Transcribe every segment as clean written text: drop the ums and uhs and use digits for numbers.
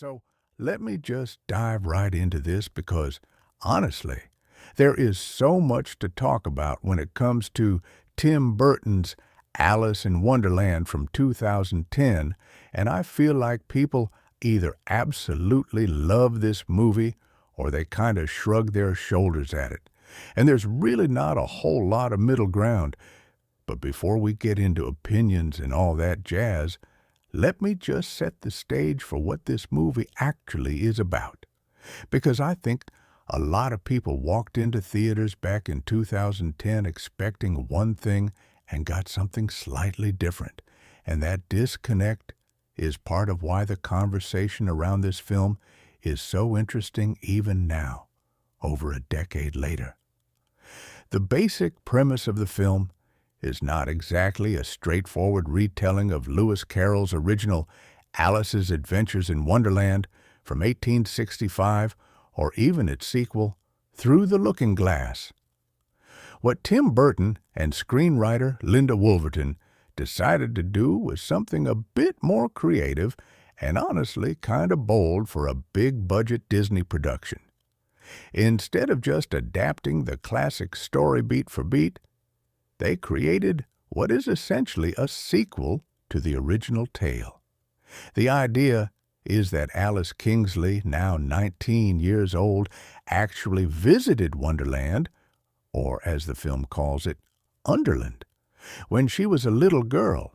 So let me just dive right into this because, honestly, there is so much to talk about when it comes to Tim Burton's Alice in Wonderland from 2010, and I feel like people either absolutely love this movie or they kind of shrug their shoulders at it. And there's really not a whole lot of middle ground. But before we get into opinions and all that jazz, let me just set the stage for what this movie actually is about. Because I think a lot of people walked into theaters back in 2010 expecting one thing and got something slightly different. And that disconnect is part of why the conversation around this film is so interesting even now, over a decade later. The basic premise of the film is not exactly a straightforward retelling of Lewis Carroll's original Alice's Adventures in Wonderland from 1865, or even its sequel, Through the Looking Glass. What Tim Burton and screenwriter Linda Woolverton decided to do was something a bit more creative and honestly kind of bold for a big-budget Disney production. Instead of just adapting the classic story beat for beat, they created what is essentially a sequel to the original tale. The idea is that Alice Kingsley, now 19 years old, actually visited Wonderland, or as the film calls it, Underland, when she was a little girl,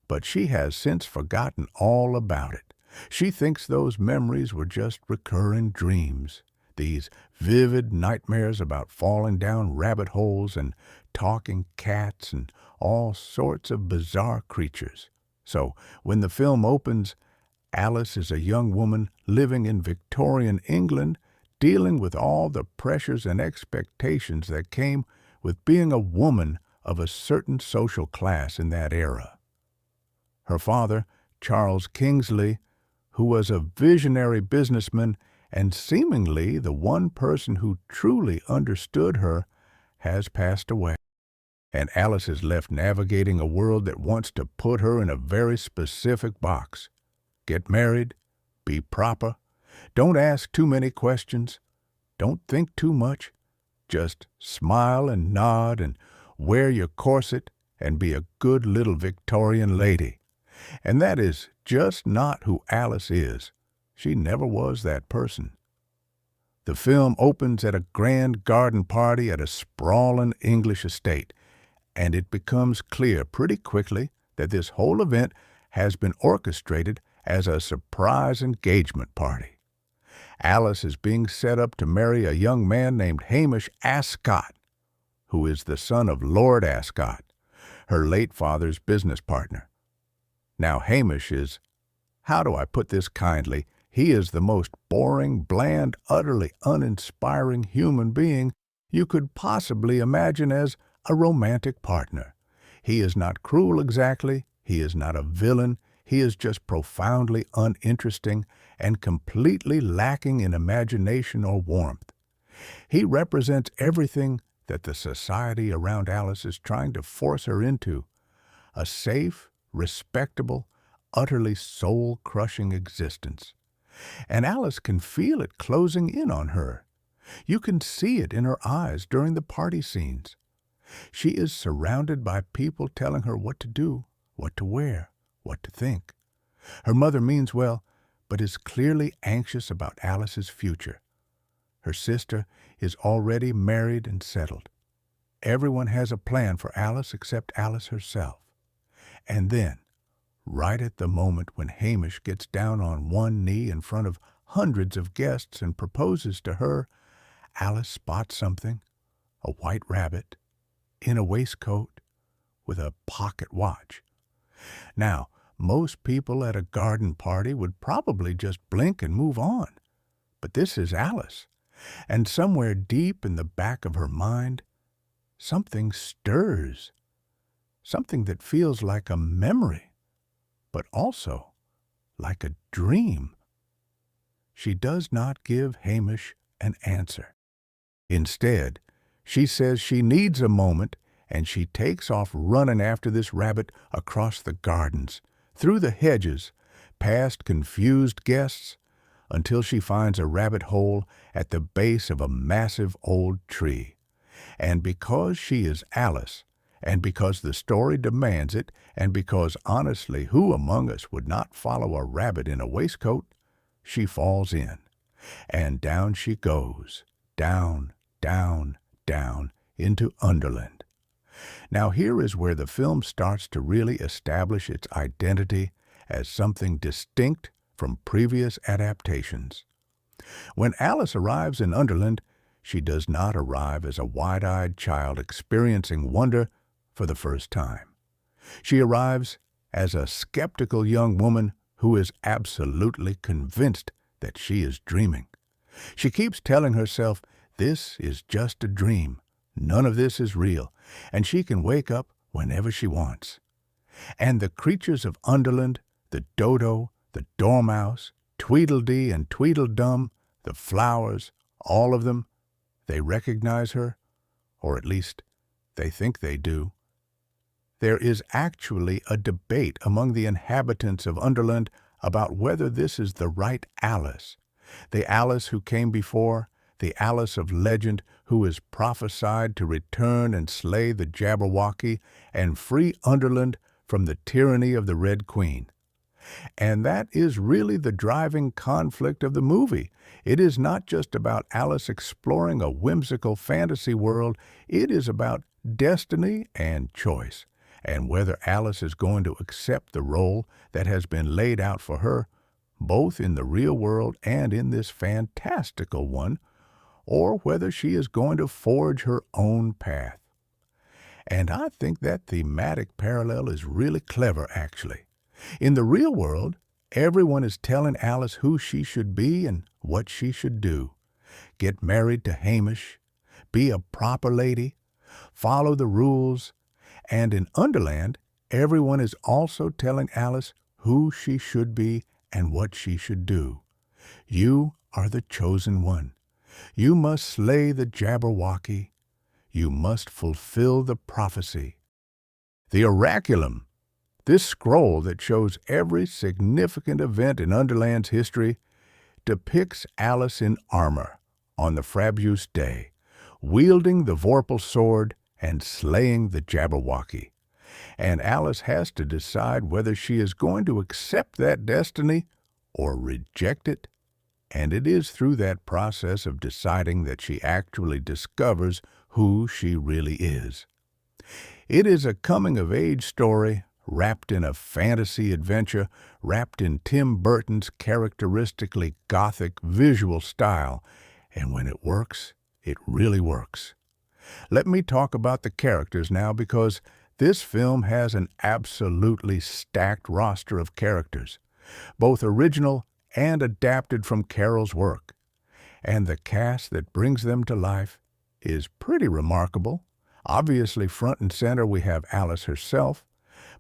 but she has since forgotten all about it. She thinks those memories were just recurring dreams, these vivid nightmares about falling down rabbit holes and talking cats and all sorts of bizarre creatures. So when the film opens, Alice is a young woman living in Victorian England, dealing with all the pressures and expectations that came with being a woman of a certain social class in that era. Her father, Charles Kingsley, who was a visionary businessman and seemingly the one person who truly understood her, has passed away. And Alice is left navigating a world that wants to put her in a very specific box. Get married, be proper, don't ask too many questions, don't think too much, just smile and nod and wear your corset and be a good little Victorian lady. And that is just not who Alice is. She never was that person. The film opens at a grand garden party at a sprawling English estate, and it becomes clear pretty quickly that this whole event has been orchestrated as a surprise engagement party. Alice is being set up to marry a young man named Hamish Ascot, who is the son of Lord Ascot, her late father's business partner. Now Hamish is, how do I put this kindly, he is the most boring, bland, utterly uninspiring human being you could possibly imagine as a romantic partner. He is not cruel exactly, he is not a villain, he is just profoundly uninteresting and completely lacking in imagination or warmth. He represents everything that the society around Alice is trying to force her into, a safe, respectable, utterly soul-crushing existence. And Alice can feel it closing in on her. You can see it in her eyes during the party scenes. She is surrounded by people telling her what to do, what to wear, what to think. Her mother means well, but is clearly anxious about Alice's future. Her sister is already married and settled. Everyone has a plan for Alice except Alice herself. And then, right at the moment when Hamish gets down on one knee in front of hundreds of guests and proposes to her, Alice spots something, a white rabbit, in a waistcoat, with a pocket watch. Now, most people at a garden party would probably just blink and move on. But this is Alice, and somewhere deep in the back of her mind, something stirs, something that feels like a memory, but also like a dream. She does not give Hamish an answer. Instead, she says she needs a moment, and she takes off running after this rabbit across the gardens, through the hedges, past confused guests, until she finds a rabbit hole at the base of a massive old tree. And because she is Alice, and because the story demands it, and because honestly, who among us would not follow a rabbit in a waistcoat, she falls in. And down she goes, down, down, down, into Underland. Now here is where the film starts to really establish its identity as something distinct from previous adaptations. When Alice arrives in Underland, she does not arrive as a wide-eyed child experiencing wonder for the first time. She arrives as a skeptical young woman who is absolutely convinced that she is dreaming. She keeps telling herself, this is just a dream. None of this is real, and she can wake up whenever she wants. And the creatures of Underland, the dodo, the dormouse, Tweedledee and Tweedledum, the flowers, all of them, they recognize her, or at least they think they do. There is actually a debate among the inhabitants of Underland about whether this is the right Alice, the Alice who came before, the Alice of legend who is prophesied to return and slay the Jabberwocky and free Underland from the tyranny of the Red Queen. And that is really the driving conflict of the movie. It is not just about Alice exploring a whimsical fantasy world. It is about destiny and choice, and whether Alice is going to accept the role that has been laid out for her, both in the real world and in this fantastical one, or whether she is going to forge her own path. And I think that thematic parallel is really clever, actually. In the real world, everyone is telling Alice who she should be and what she should do. Get married to Hamish, be a proper lady, follow the rules, and in Underland, everyone is also telling Alice who she should be and what she should do. You are the chosen one. You must slay the Jabberwocky. You must fulfill the prophecy. The oraculum, this scroll that shows every significant event in Underland's history, depicts Alice in armor on the Frabjous Day, wielding the Vorpal sword and slaying the Jabberwocky. And Alice has to decide whether she is going to accept that destiny or reject it. And it is through that process of deciding that she actually discovers who she really is. It is a coming-of-age story wrapped in a fantasy adventure, wrapped in Tim Burton's characteristically gothic visual style, and when it works, it really works. Let me talk about the characters now, because this film has an absolutely stacked roster of characters, both original and adapted from Carroll's work. And the cast that brings them to life is pretty remarkable. Obviously, front and center we have Alice herself,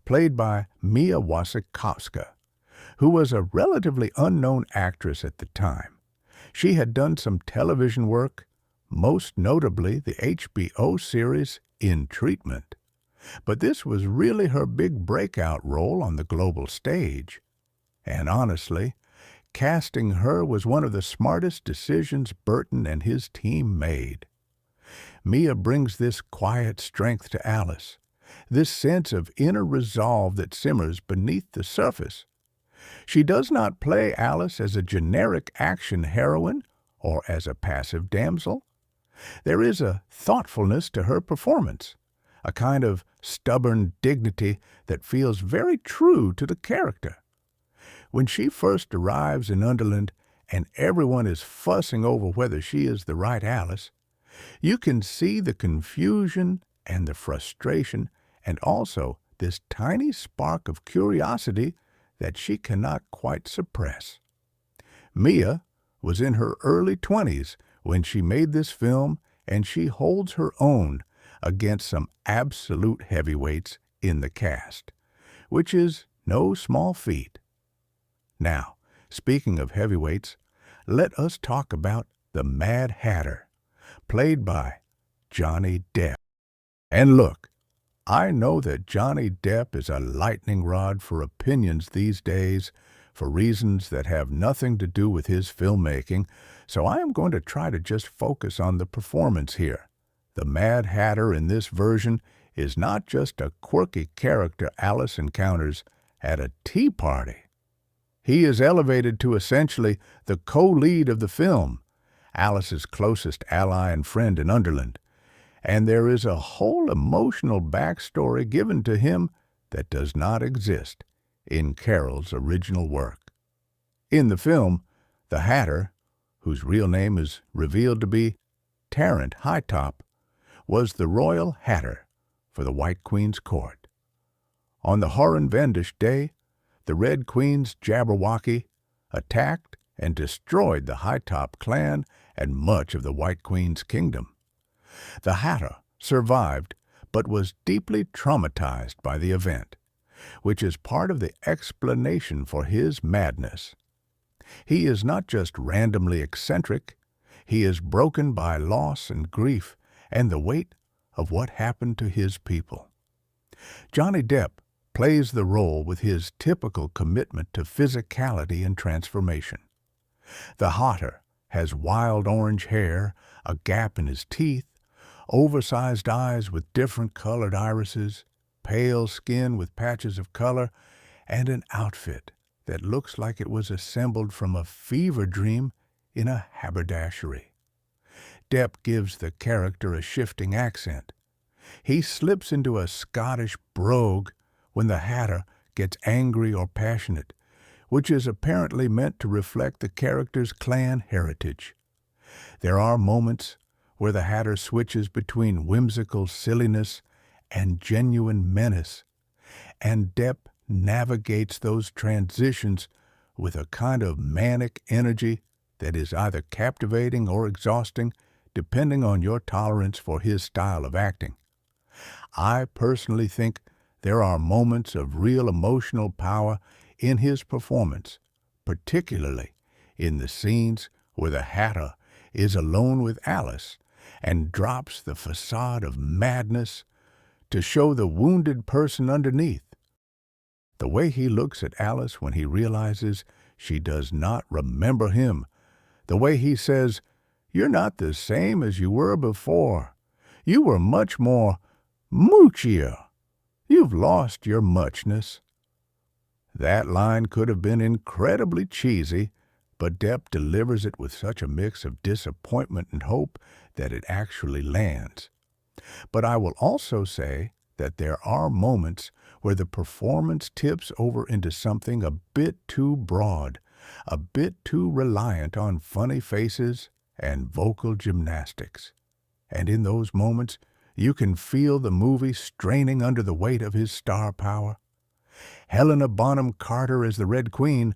played by Mia Wasikowska, who was a relatively unknown actress at the time. She had done some television work, most notably the HBO series In Treatment. But this was really her big breakout role on the global stage. And honestly, casting her was one of the smartest decisions Burton and his team made. Mia brings this quiet strength to Alice, this sense of inner resolve that simmers beneath the surface. She does not play Alice as a generic action heroine or as a passive damsel. There is a thoughtfulness to her performance, a kind of stubborn dignity that feels very true to the character. When she first arrives in Underland and everyone is fussing over whether she is the right Alice, you can see the confusion and the frustration and also this tiny spark of curiosity that she cannot quite suppress. Mia was in her early 20s when she made this film, and she holds her own against some absolute heavyweights in the cast, which is no small feat. Now, speaking of heavyweights, let us talk about the Mad Hatter, played by Johnny Depp. And look, I know that Johnny Depp is a lightning rod for opinions these days, for reasons that have nothing to do with his filmmaking, so I am going to try to just focus on the performance here. The Mad Hatter in this version is not just a quirky character Alice encounters at a tea party. He is elevated to essentially the co-lead of the film, Alice's closest ally and friend in Underland, and there is a whole emotional backstory given to him that does not exist in Carroll's original work. In the film, the Hatter, whose real name is revealed to be Tarrant Hightop, was the royal Hatter for the White Queen's court. On the Horror-Vendish day, the Red Queen's Jabberwocky attacked and destroyed the Hightop clan and much of the White Queen's kingdom. The Hatter survived but was deeply traumatized by the event, which is part of the explanation for his madness. He is not just randomly eccentric, he is broken by loss and grief and the weight of what happened to his people. Johnny Depp plays the role with his typical commitment to physicality and transformation. The Hatter has wild orange hair, a gap in his teeth, oversized eyes with different colored irises, pale skin with patches of color, and an outfit that looks like it was assembled from a fever dream in a haberdashery. Depp gives the character a shifting accent. He slips into a Scottish brogue when the Hatter gets angry or passionate, which is apparently meant to reflect the character's clan heritage. There are moments where the Hatter switches between whimsical silliness and genuine menace, and Depp navigates those transitions with a kind of manic energy that is either captivating or exhausting, depending on your tolerance for his style of acting. I personally think there are moments of real emotional power in his performance, particularly in the scenes where the Hatter is alone with Alice and drops the facade of madness to show the wounded person underneath. The way he looks at Alice when he realizes she does not remember him, the way he says, "You're not the same as you were before. You were much more moochier. You've lost your muchness." That line could have been incredibly cheesy, but Depp delivers it with such a mix of disappointment and hope that it actually lands. But I will also say that there are moments where the performance tips over into something a bit too broad, a bit too reliant on funny faces and vocal gymnastics. And in those moments, you can feel the movie straining under the weight of his star power. Helena Bonham Carter as the Red Queen,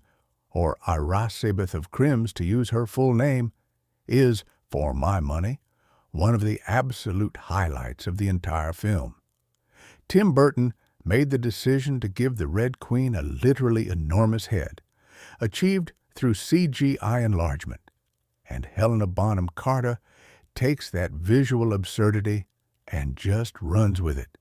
or Irasabeth of Crims to use her full name, is, for my money, one of the absolute highlights of the entire film. Tim Burton made the decision to give the Red Queen a literally enormous head, achieved through CGI enlargement, and Helena Bonham Carter takes that visual absurdity and just runs with it.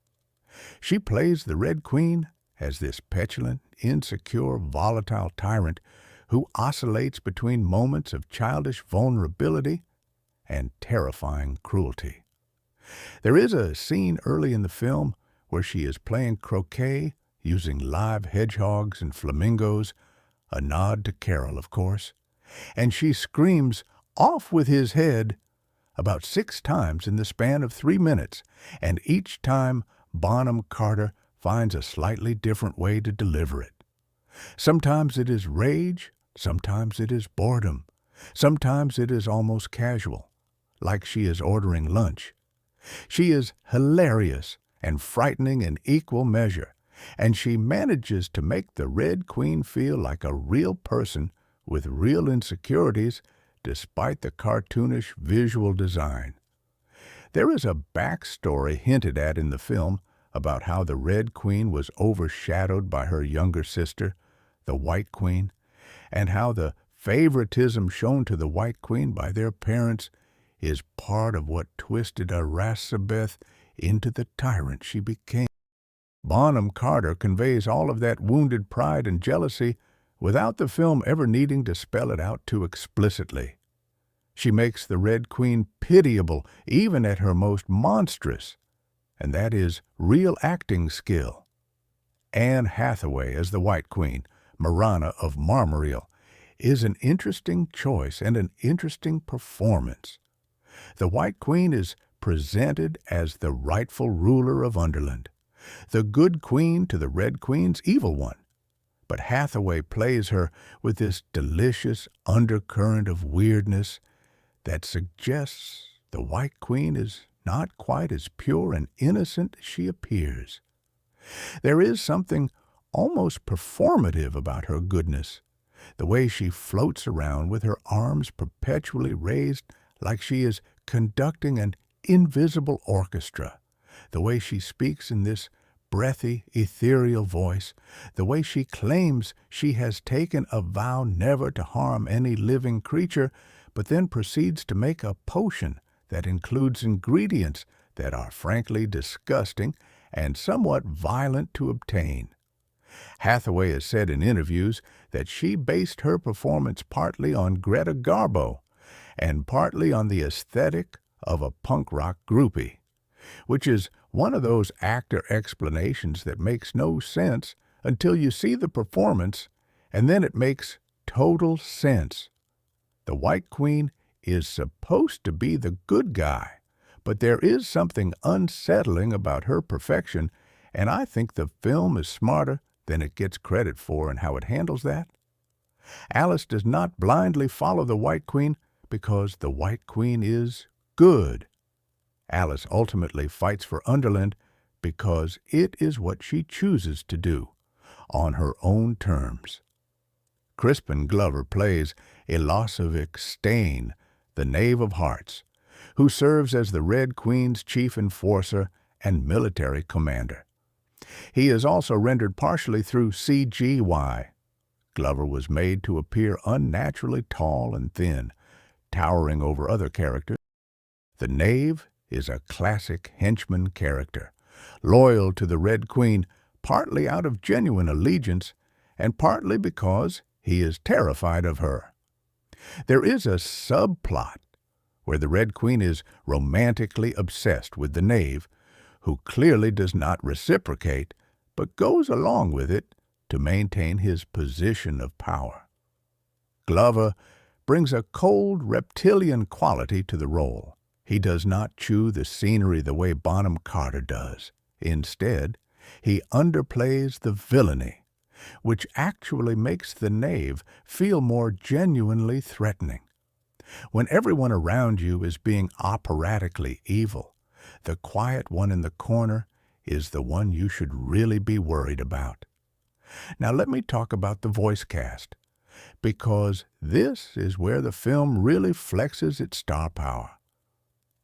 She plays the Red Queen as this petulant, insecure, volatile tyrant who oscillates between moments of childish vulnerability and terrifying cruelty. There is a scene early in the film where she is playing croquet using live hedgehogs and flamingos, a nod to Carroll, of course, and she screams, "Off with his head!" about 6 times in the span of 3 minutes, and each time Bonham Carter finds a slightly different way to deliver it. Sometimes it is rage, sometimes it is boredom, sometimes it is almost casual, like she is ordering lunch. She is hilarious and frightening in equal measure, and she manages to make the Red Queen feel like a real person with real insecurities despite the cartoonish visual design. There is a backstory hinted at in the film about how the Red Queen was overshadowed by her younger sister, the White Queen, and how the favoritism shown to the White Queen by their parents is part of what twisted Irasabeth into the tyrant she became. Bonham Carter conveys all of that wounded pride and jealousy without the film ever needing to spell it out too explicitly. She makes the Red Queen pitiable even at her most monstrous, and that is real acting skill. Anne Hathaway as the White Queen, Marana of Marmoreal, is an interesting choice and an interesting performance. The White Queen is presented as the rightful ruler of Underland, the good queen to the Red Queen's evil one. But Hathaway plays her with this delicious undercurrent of weirdness that suggests the White Queen is not quite as pure and innocent as she appears. There is something almost performative about her goodness, the way she floats around with her arms perpetually raised like she is conducting an invisible orchestra, the way she speaks in this breathy, ethereal voice, the way she claims she has taken a vow never to harm any living creature, but then proceeds to make a potion that includes ingredients that are frankly disgusting and somewhat violent to obtain. Hathaway has said in interviews that she based her performance partly on Greta Garbo and partly on the aesthetic of a punk rock groupie, which is one of those actor explanations that makes no sense until you see the performance, and then it makes total sense. The White Queen is supposed to be the good guy, but there is something unsettling about her perfection, and I think the film is smarter than it gets credit for in how it handles that. Alice does not blindly follow the White Queen because the White Queen is good. Alice ultimately fights for Underland because it is what she chooses to do, on her own terms. Crispin Glover plays Ilosovic Stain, the Knave of Hearts, who serves as the Red Queen's chief enforcer and military commander. He is also rendered partially through CGI. Glover was made to appear unnaturally tall and thin, towering over other characters. The Knave is a classic henchman character, loyal to the Red Queen partly out of genuine allegiance and partly because he is terrified of her. There is a subplot where the Red Queen is romantically obsessed with the Knave, who clearly does not reciprocate, but goes along with it to maintain his position of power. Glover brings a cold, reptilian quality to the role. He does not chew the scenery the way Bonham Carter does. Instead, he underplays the villainy, which actually makes the Knave feel more genuinely threatening. When everyone around you is being operatically evil, the quiet one in the corner is the one you should really be worried about. Now let me talk about the voice cast, because this is where the film really flexes its star power.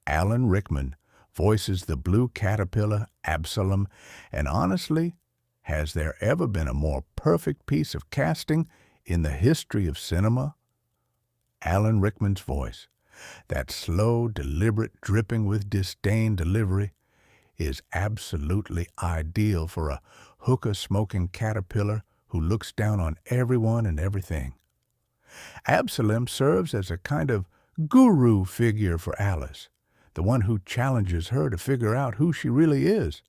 Alan Rickman voices the blue caterpillar Absalom, and honestly, has there ever been a more perfect piece of casting in the history of cinema? Alan Rickman's voice, that slow, deliberate, dripping with disdain delivery, is absolutely ideal for a hookah-smoking caterpillar who looks down on everyone and everything. Absalom serves as a kind of guru figure for Alice, the one who challenges her to figure out who she really is.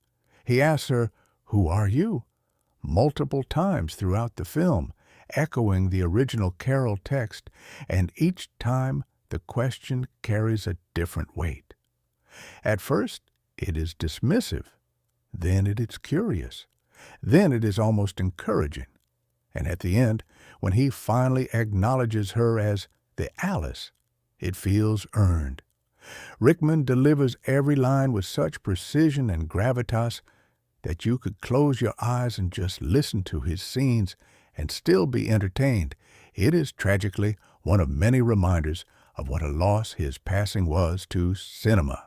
He asks her, "Who are you?" multiple times throughout the film, echoing the original Carroll text, and each time the question carries a different weight. At first, it is dismissive, then it is curious, then it is almost encouraging, and at the end, when he finally acknowledges her as the Alice, it feels earned. Rickman delivers every line with such precision and gravitas that you could close your eyes and just listen to his scenes and still be entertained. It is tragically one of many reminders of what a loss his passing was to cinema.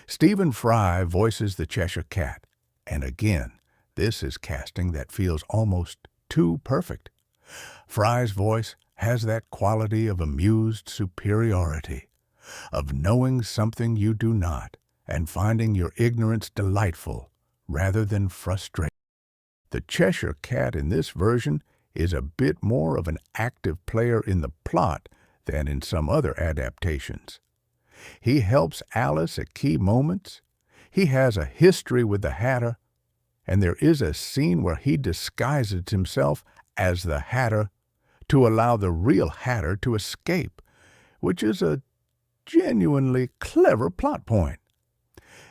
Stephen Fry voices the Cheshire Cat, and again, this is casting that feels almost too perfect. Fry's voice has that quality of amused superiority, of knowing something you do not, and finding your ignorance delightful rather than frustrating. The Cheshire Cat in this version is a bit more of an active player in the plot than in some other adaptations. He helps Alice at key moments. He has a history with the Hatter, and there is a scene where he disguises himself as the Hatter to allow the real Hatter to escape, which is a genuinely clever plot point.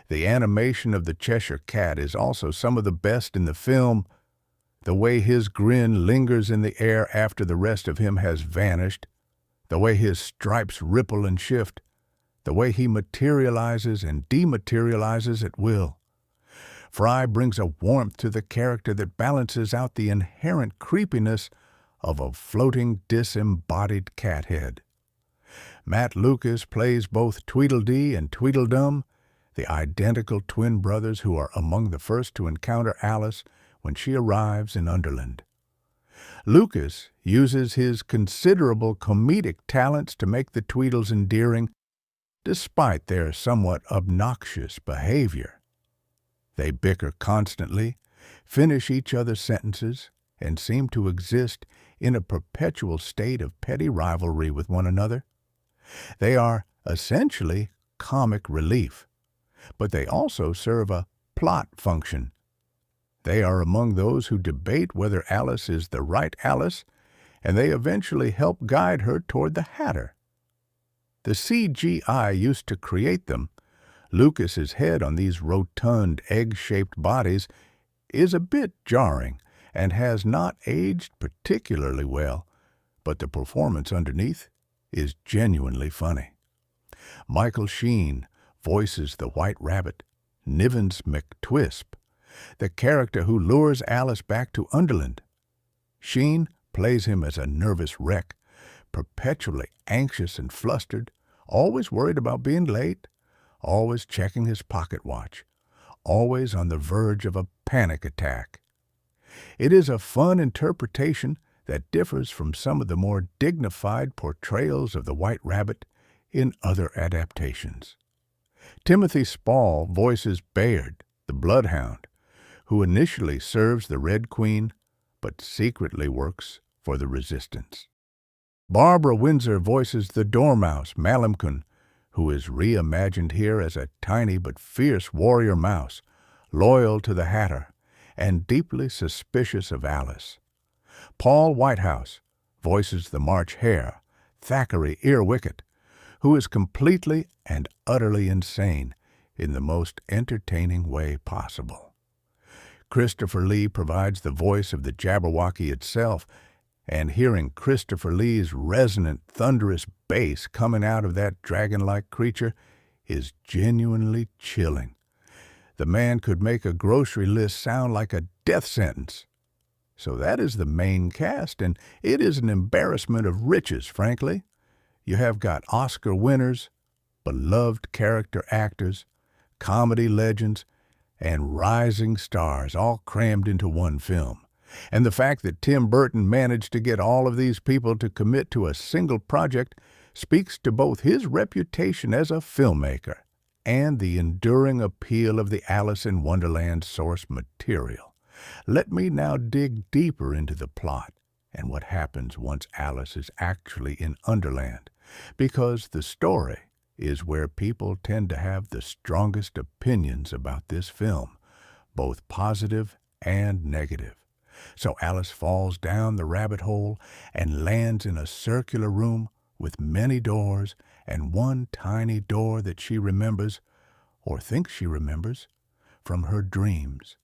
The animation of the Cheshire Cat is also some of the best in the film. The way his grin lingers in the air after the rest of him has vanished, the way his stripes ripple and shift, the way he materializes and dematerializes at will. Fry brings a warmth to the character that balances out the inherent creepiness of a floating, disembodied cat head. Matt Lucas plays both Tweedledee and Tweedledum, the identical twin brothers who are among the first to encounter Alice when she arrives in Underland. Lucas uses his considerable comedic talents to make the Tweedles endearing, despite their somewhat obnoxious behavior. They bicker constantly, finish each other's sentences, and seem to exist in a perpetual state of petty rivalry with one another. They are essentially comic relief, but they also serve a plot function. They are among those who debate whether Alice is the right Alice, and they eventually help guide her toward the Hatter. The CGI used to create them, Lucas's head on these rotund, egg-shaped bodies, is a bit jarring and has not aged particularly well, but the performance underneath is genuinely funny. Michael Sheen voices the White Rabbit, Nivens McTwisp, the character who lures Alice back to Underland. Sheen plays him as a nervous wreck, perpetually anxious and flustered, always worried about being late, always checking his pocket watch, always on the verge of a panic attack. It is a fun interpretation that differs from some of the more dignified portrayals of the White Rabbit in other adaptations. Timothy Spall voices Bayard, the Bloodhound, who initially serves the Red Queen, but secretly works for the Resistance. Barbara Windsor voices the Dormouse, Malamkun, who is reimagined here as a tiny but fierce warrior mouse, loyal to the Hatter, and deeply suspicious of Alice. Paul Whitehouse voices the March Hare, Thackeray Earwicket, who is completely and utterly insane in the most entertaining way possible. Christopher Lee provides the voice of the Jabberwocky itself, and hearing Christopher Lee's resonant, thunderous bass coming out of that dragon-like creature is genuinely chilling. The man could make a grocery list sound like a death sentence. So that is the main cast, and it is an embarrassment of riches, frankly. You have got Oscar winners, beloved character actors, comedy legends, and rising stars all crammed into one film. And the fact that Tim Burton managed to get all of these people to commit to a single project speaks to both his reputation as a filmmaker and the enduring appeal of the Alice in Wonderland source material. Let me now dig deeper into the plot and what happens once Alice is actually in Underland, because the story is where people tend to have the strongest opinions about this film, both positive and negative. So Alice falls down the rabbit hole and lands in a circular room with many doors and one tiny door that she remembers, or thinks she remembers, from her dreams.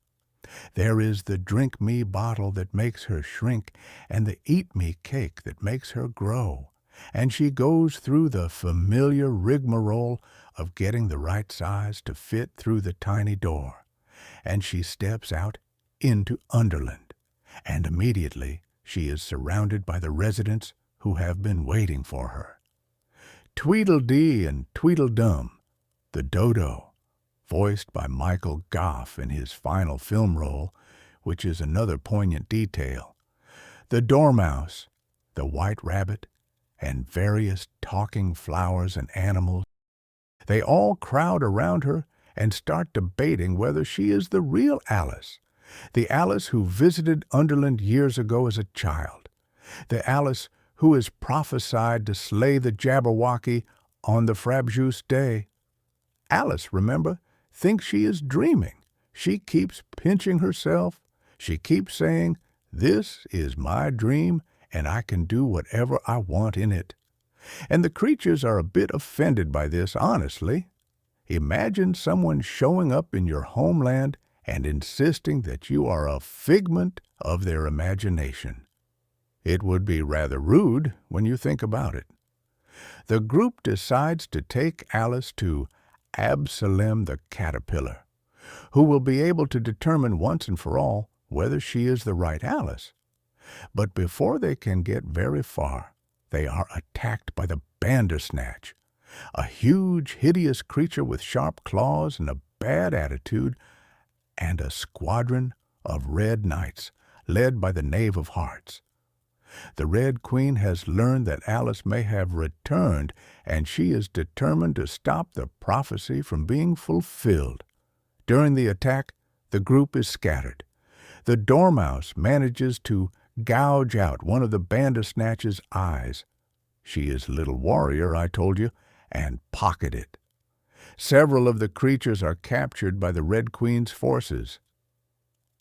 There is the drink me bottle that makes her shrink and the eat me cake that makes her grow, and she goes through the familiar rigmarole of getting the right size to fit through the tiny door, and she steps out into Underland. And immediately she is surrounded by the residents who have been waiting for her. Tweedledee and Tweedledum, the Dodo, voiced by Michael Goff in his final film role, which is another poignant detail. The Dormouse, the White Rabbit, and various talking flowers and animals. They all crowd around her and start debating whether she is the real Alice, The Alice who visited Underland years ago as a child. The Alice who is prophesied to slay the Jabberwocky on the frabjous day. Alice, remember, thinks she is dreaming. She keeps pinching herself. She keeps saying, "This is my dream, and I can do whatever I want in it." And the creatures are a bit offended by this, honestly. Imagine someone showing up in your homeland and insisting that you are a figment of their imagination. It would be rather rude when you think about it. The group decides to take Alice to Absalom the Caterpillar, who will be able to determine once and for all whether she is the right Alice. But before they can get very far, they are attacked by the Bandersnatch, a huge, hideous creature with sharp claws and a bad attitude, and a squadron of red knights led by the Knave of Hearts. The Red Queen has learned that Alice may have returned, and she is determined to stop the prophecy from being fulfilled. During the attack, the group is scattered. The Dormouse manages to gouge out one of the Bandersnatch's eyes. She is a little warrior, I told you, and pocket it. Several of the creatures are captured by the Red Queen's forces.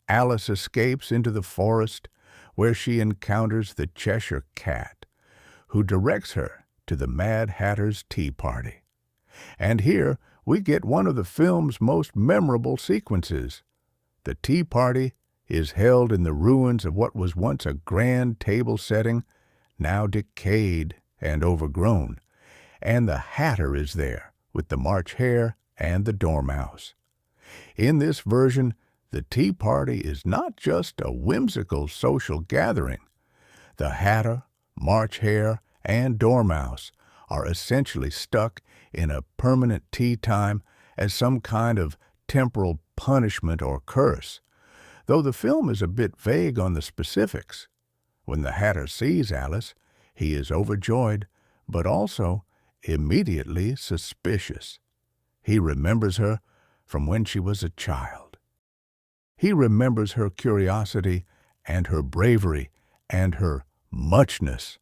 Alice escapes into the forest, where she encounters the Cheshire Cat, who directs her to the Mad Hatter's tea party. And here we get one of the film's most memorable sequences. The tea party is held in the ruins of what was once a grand table setting, now decayed and overgrown, and the Hatter is there with the March Hare and the Dormouse. In this version, the tea party is not just a whimsical social gathering. The Hatter, March Hare, and Dormouse are essentially stuck in a permanent tea time as some kind of temporal punishment or curse, though the film is a bit vague on the specifics. When the Hatter sees Alice, he is overjoyed, but also immediately suspicious. He remembers her from when she was a child. He remembers her curiosity and her bravery and her muchness,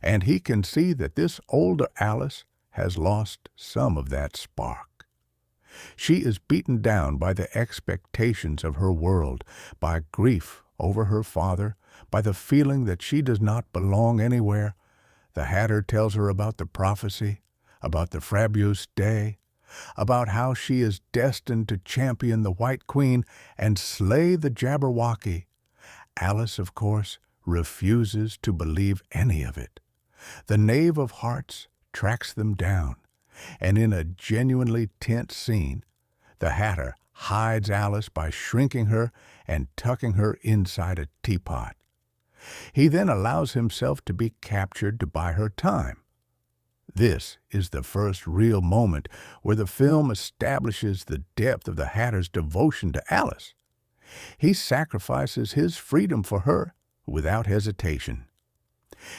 and he can see that this older Alice has lost some of that spark. She is beaten down by the expectations of her world, by grief over her father, by the feeling that she does not belong anywhere. The Hatter tells her about the prophecy, about the frabjous day, about how she is destined to champion the White Queen and slay the Jabberwocky. Alice, of course, refuses to believe any of it. The Knave of Hearts tracks them down, and in a genuinely tense scene, the Hatter hides Alice by shrinking her and tucking her inside a teapot. He then allows himself to be captured to buy her time. This is the first real moment where the film establishes the depth of the Hatter's devotion to Alice. He sacrifices his freedom for her without hesitation.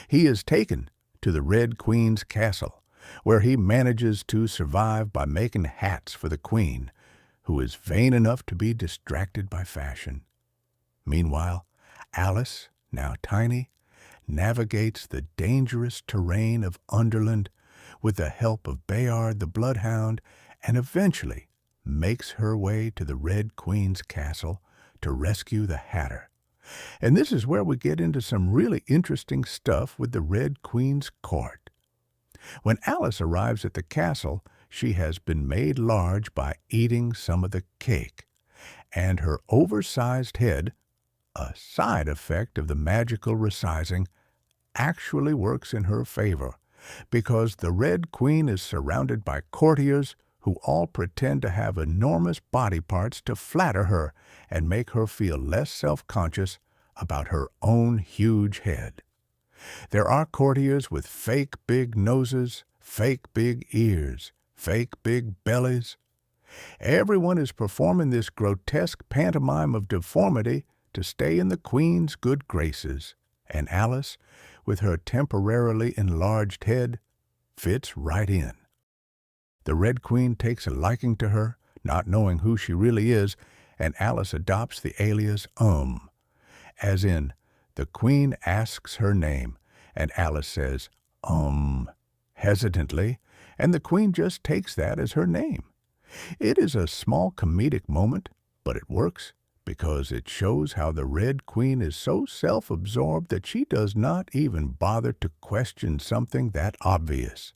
He is taken to the Red Queen's castle, where he manages to survive by making hats for the Queen, who is vain enough to be distracted by fashion. Meanwhile, Alice, now tiny, navigates the dangerous terrain of Underland with the help of Bayard the Bloodhound, and eventually makes her way to the Red Queen's castle to rescue the Hatter. And this is where we get into some really interesting stuff with the Red Queen's court. When Alice arrives at the castle, she has been made large by eating some of the cake, and her oversized head, a side effect of the magical resizing, actually works in her favor, because the Red Queen is surrounded by courtiers who all pretend to have enormous body parts to flatter her and make her feel less self-conscious about her own huge head. There are courtiers with fake big noses, fake big ears, fake big bellies. Everyone is performing this grotesque pantomime of deformity to stay in the Queen's good graces, and Alice, with her temporarily enlarged head, fits right in. The Red Queen takes a liking to her, not knowing who she really is, and Alice adopts the alias as in, the Queen asks her name, and Alice says, hesitantly, and the Queen just takes that as her name. It is a small comedic moment, but it works because it shows how the Red Queen is so self-absorbed that she does not even bother to question something that obvious.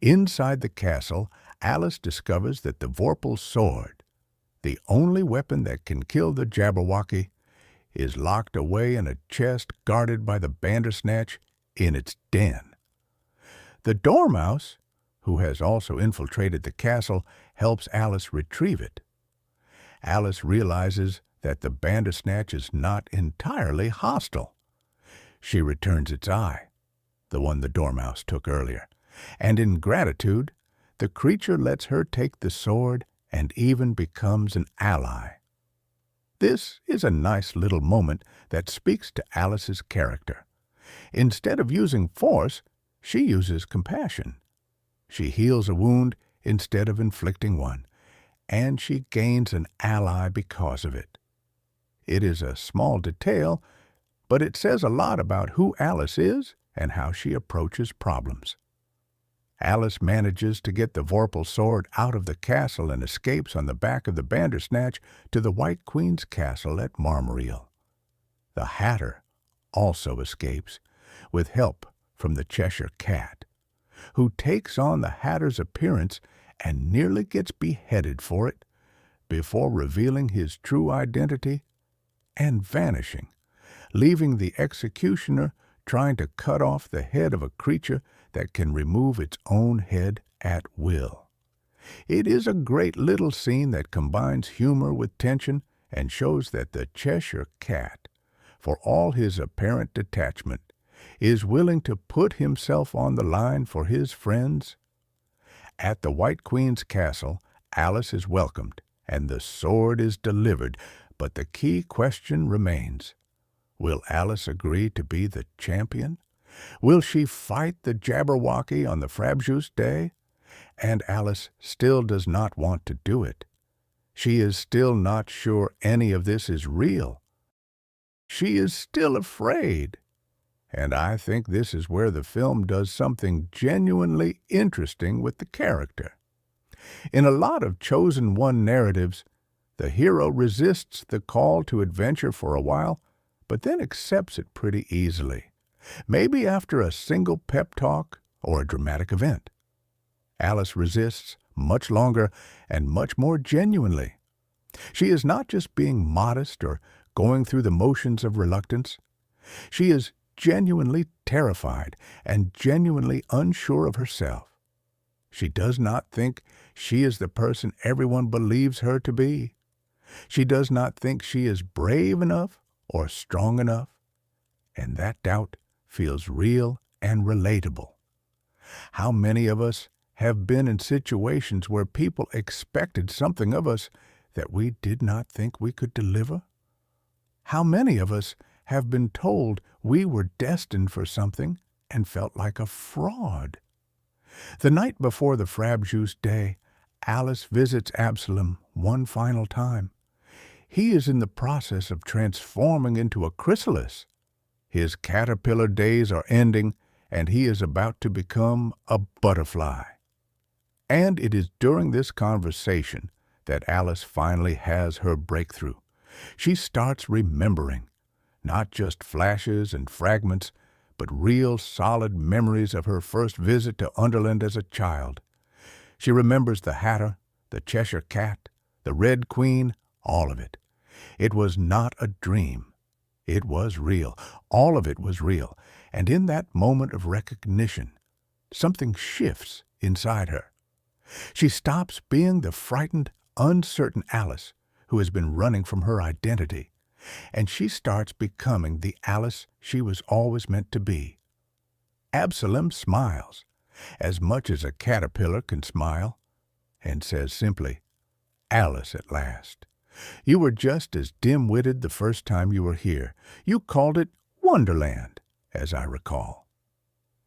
Inside the castle, Alice discovers that the Vorpal's sword, the only weapon that can kill the Jabberwocky, is locked away in a chest guarded by the Bandersnatch in its den. The Dormouse, who has also infiltrated the castle, helps Alice retrieve it. Alice realizes that the Bandersnatch is not entirely hostile. She returns its eye, the one the Dormouse took earlier, and in gratitude, the creature lets her take the sword and even becomes an ally. This is a nice little moment that speaks to Alice's character. Instead of using force, she uses compassion. She heals a wound instead of inflicting one, and she gains an ally because of it. It is a small detail, but it says a lot about who Alice is and how she approaches problems. Alice manages to get the Vorpal sword out of the castle and escapes on the back of the Bandersnatch to the White Queen's castle at Marmoreal. The Hatter also escapes, with help from the Cheshire Cat, who takes on the Hatter's appearance and nearly gets beheaded for it, before revealing his true identity and vanishing, leaving the executioner trying to cut off the head of a creature that can remove its own head at will. It is a great little scene that combines humor with tension and shows that the Cheshire Cat, for all his apparent detachment, is willing to put himself on the line for his friends. At the White Queen's castle, Alice is welcomed, and the sword is delivered, but the key question remains. Will Alice agree to be the champion? Will she fight the Jabberwocky on the Frabjous Day? And Alice still does not want to do it. She is still not sure any of this is real. She is still afraid. And I think this is where the film does something genuinely interesting with the character. In a lot of chosen one narratives, the hero resists the call to adventure for a while, but then accepts it pretty easily, maybe after a single pep talk or a dramatic event. Alice resists much longer and much more genuinely. She is not just being modest or going through the motions of reluctance. She is genuinely terrified and genuinely unsure of herself. She does not think she is the person everyone believes her to be. She does not think she is brave enough or strong enough, and that doubt feels real and relatable. How many of us have been in situations where people expected something of us that we did not think we could deliver? How many of us have been told we were destined for something and felt like a fraud? The night before the Frabjous Day, Alice visits Absalom one final time. He is in the process of transforming into a chrysalis. His caterpillar days are ending, and he is about to become a butterfly. And it is during this conversation that Alice finally has her breakthrough. She starts remembering, not just flashes and fragments, but real solid memories of her first visit to Underland as a child. She remembers the Hatter, the Cheshire Cat, the Red Queen, all of it. It was not a dream. It was real. All of it was real. And in that moment of recognition, something shifts inside her. She stops being the frightened, uncertain Alice who has been running from her identity, and she starts becoming the Alice she was always meant to be. Absalom smiles, as much as a caterpillar can smile, and says simply, "Alice at last. You were just as dim-witted the first time you were here. You called it Wonderland, as I recall."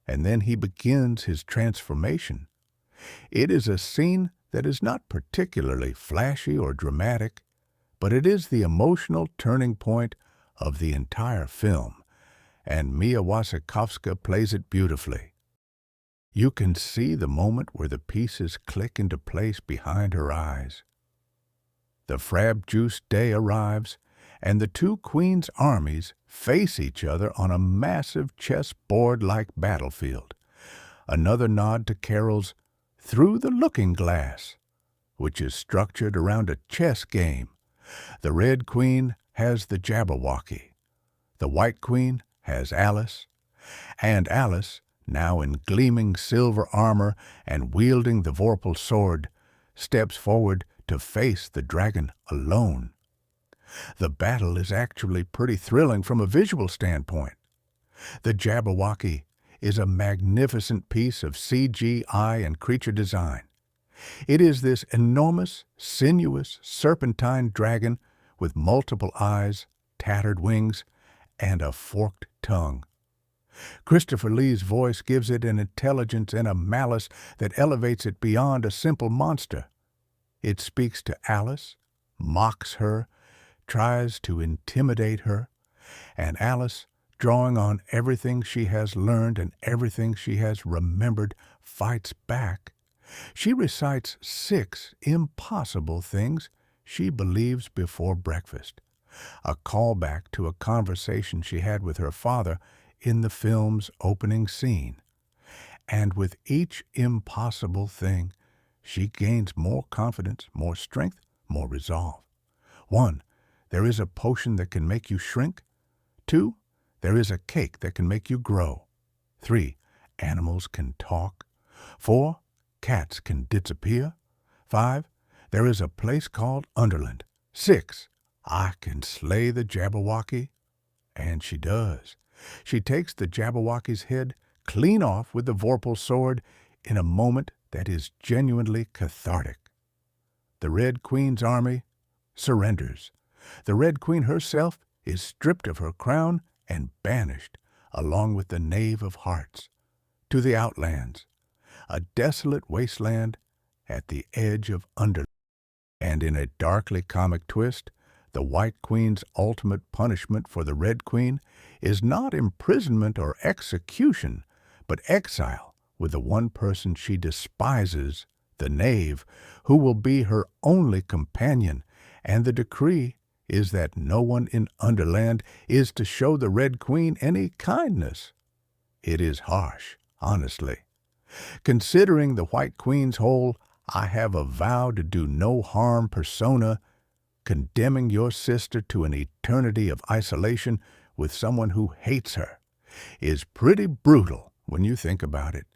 And then he begins his transformation. It is a scene that is not particularly flashy or dramatic, but it is the emotional turning point of the entire film, and Mia Wasikowska plays it beautifully. You can see the moment where the pieces click into place behind her eyes. The frab-juice day arrives, and the two queens' armies face each other on a massive chessboard-like battlefield. Another nod to Carroll's Through the Looking Glass, which is structured around a chess game. The Red Queen has the Jabberwocky. The White Queen has Alice. And Alice, now in gleaming silver armor and wielding the vorpal sword, steps forward to face the dragon alone. The battle is actually pretty thrilling from a visual standpoint. The Jabberwocky is a magnificent piece of CGI and creature design. It is this enormous, sinuous, serpentine dragon with multiple eyes, tattered wings, and a forked tongue. Christopher Lee's voice gives it an intelligence and a malice that elevates it beyond a simple monster. It speaks to Alice, mocks her, tries to intimidate her, and Alice, drawing on everything she has learned and everything she has remembered, fights back. She recites 6 impossible things she believes before breakfast, a callback to a conversation she had with her father in the film's opening scene. And with each impossible thing, she gains more confidence, more strength, more resolve. 1, there is a potion that can make you shrink. 2, there is a cake that can make you grow. 3, animals can talk. 4, cats can disappear. 5, there is a place called Underland. 6, I can slay the Jabberwocky. And she does. She takes the Jabberwocky's head clean off with the vorpal sword in a moment that is genuinely cathartic. The Red Queen's army surrenders. The Red Queen herself is stripped of her crown and banished, along with the Knave of Hearts, to the Outlands, a desolate wasteland at the edge of Underland. And in a darkly comic twist, the White Queen's ultimate punishment for the Red Queen is not imprisonment or execution, but exile with the one person she despises, the Knave, who will be her only companion, and the decree is that no one in Underland is to show the Red Queen any kindness. It is harsh, honestly. Considering the White Queen's whole I have a vow to do no harm persona, condemning your sister to an eternity of isolation with someone who hates her is pretty brutal when you think about it.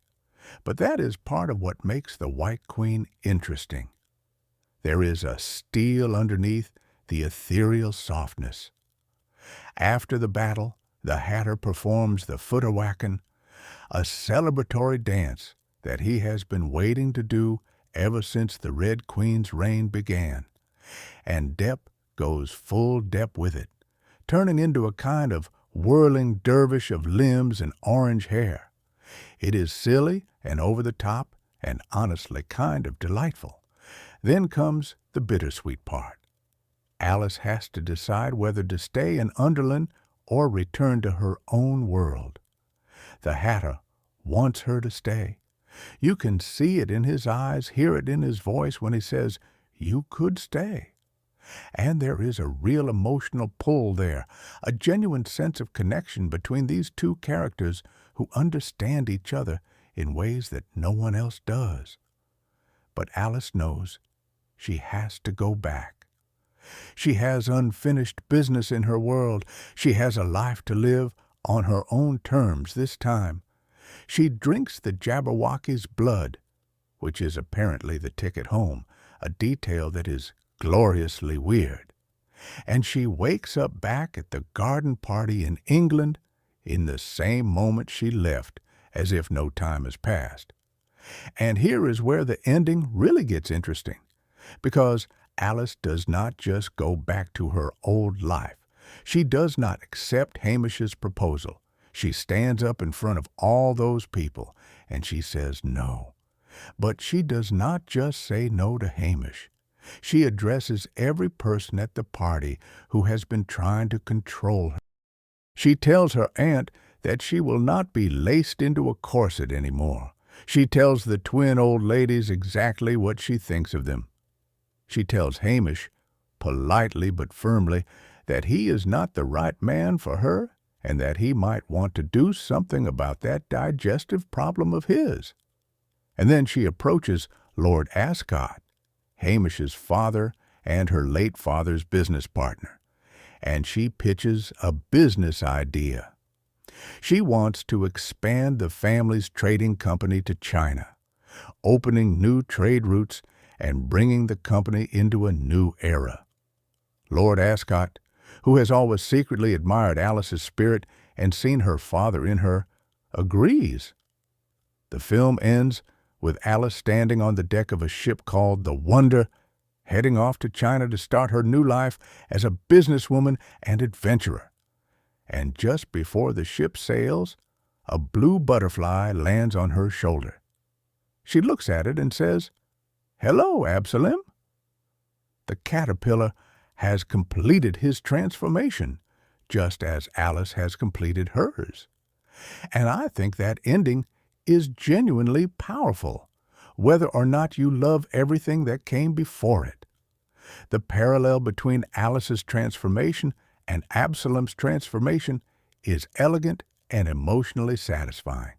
But that is part of what makes the White Queen interesting. There is a steel underneath the ethereal softness. After the battle, the Hatter performs the Futterwacken, a celebratory dance that he has been waiting to do ever since the Red Queen's reign began. And Depp goes full Depp with it, turning into a kind of whirling dervish of limbs and orange hair. It is silly and over the top and honestly kind of delightful. Then comes the bittersweet part. Alice has to decide whether to stay in Underland or return to her own world. The Hatter wants her to stay. You can see it in his eyes, hear it in his voice when he says, "You could stay." And there is a real emotional pull there, a genuine sense of connection between these two characters who understand each other in ways that no one else does. But Alice knows she has to go back. She has unfinished business in her world. She has a life to live on her own terms this time. She drinks the Jabberwocky's blood, which is apparently the ticket home, a detail that is gloriously weird. And she wakes up back at the garden party in England in the same moment she left, as if no time has passed. And here is where the ending really gets interesting, because Alice does not just go back to her old life. She does not accept Hamish's proposal. She stands up in front of all those people, and she says no. But she does not just say no to Hamish. She addresses every person at the party who has been trying to control her. She tells her aunt that she will not be laced into a corset anymore. She tells the twin old ladies exactly what she thinks of them. She tells Hamish, politely but firmly, that he is not the right man for her and that he might want to do something about that digestive problem of his. And then she approaches Lord Ascot, Hamish's father and her late father's business partner, and she pitches a business idea. She wants to expand the family's trading company to China, opening new trade routes and bringing the company into a new era. Lord Ascot, who has always secretly admired Alice's spirit and seen her father in her, agrees. The film ends with Alice standing on the deck of a ship called the Wonder, heading off to China to start her new life as a businesswoman and adventurer. And just before the ship sails, a blue butterfly lands on her shoulder. She looks at it and says, "Hello, Absalom." The caterpillar has completed his transformation, just as Alice has completed hers. And I think that ending is genuinely powerful, whether or not you love everything that came before it. The parallel between Alice's transformation and Absalom's transformation is elegant and emotionally satisfying.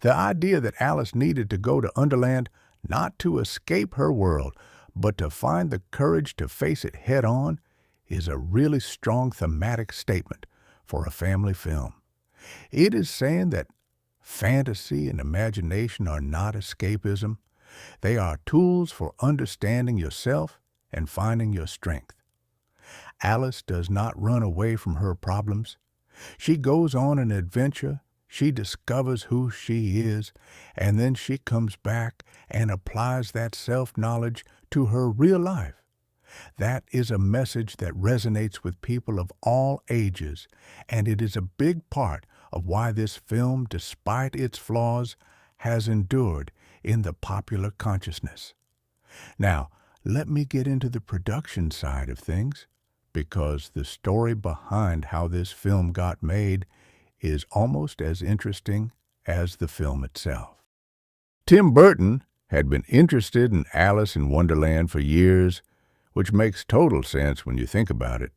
The idea that Alice needed to go to Underland not to escape her world, but to find the courage to face it head-on is a really strong thematic statement for a family film. It is saying that fantasy and imagination are not escapism. They are tools for understanding yourself and finding your strength. Alice does not run away from her problems. She goes on an adventure, she discovers who she is, and then she comes back and applies that self-knowledge to her real life. That is a message that resonates with people of all ages, and it is a big part of why this film, despite its flaws, has endured in the popular consciousness. Now, let me get into the production side of things, because the story behind how this film got made is almost as interesting as the film itself. Tim Burton had been interested in Alice in Wonderland for years, which makes total sense when you think about it.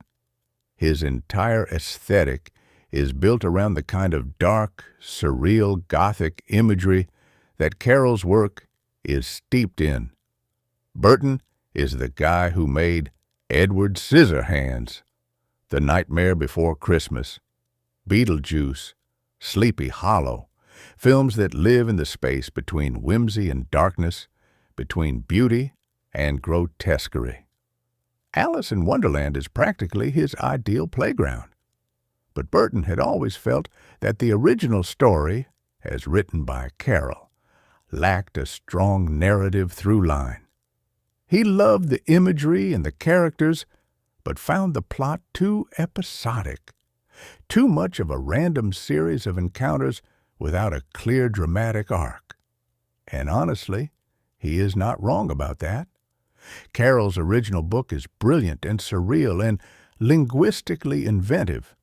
His entire aesthetic is built around the kind of dark, surreal, gothic imagery that Carroll's work is steeped in. Burton is the guy who made Edward Scissorhands, The Nightmare Before Christmas, Beetlejuice, Sleepy Hollow, films that live in the space between whimsy and darkness, between beauty and grotesquerie. Alice in Wonderland is practically his ideal playground. But Burton had always felt that the original story, as written by Carroll, lacked a strong narrative through line. He loved the imagery and the characters, but found the plot too episodic, too much of a random series of encounters without a clear dramatic arc. And honestly, he is not wrong about that. Carroll's original book is brilliant and surreal and linguistically inventive,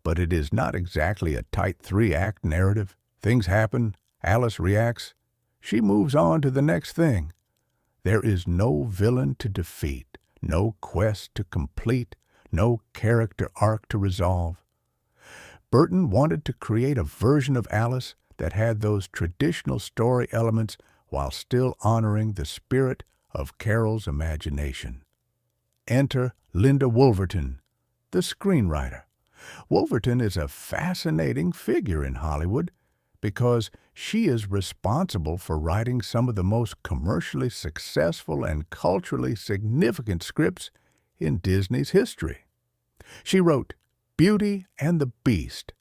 but it is not exactly a tight three-act narrative. Things happen, Alice reacts, she moves on to the next thing. There is no villain to defeat, no quest to complete, no character arc to resolve. Burton wanted to create a version of Alice that had those traditional story elements while still honoring the spirit of Carroll's imagination. Enter Linda Wolverton, the screenwriter. Wolverton is a fascinating figure in Hollywood because she is responsible for writing some of the most commercially successful and culturally significant scripts in Disney's history. She wrote Beauty and the Beast,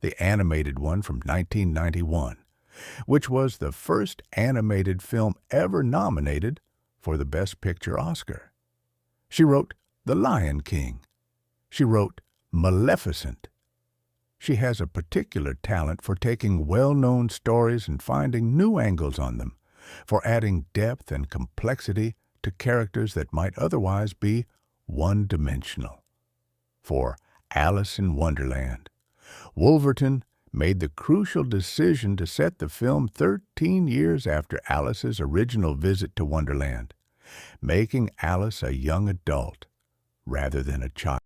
the animated one from 1991, which was the first animated film ever nominated for the Best Picture Oscar. She wrote The Lion King. She wrote Maleficent. She has a particular talent for taking well-known stories and finding new angles on them, for adding depth and complexity to characters that might otherwise be one-dimensional. For Alice in Wonderland, Wolverton made the crucial decision to set the film 13 years after Alice's original visit to Wonderland, making Alice a young adult rather than a child.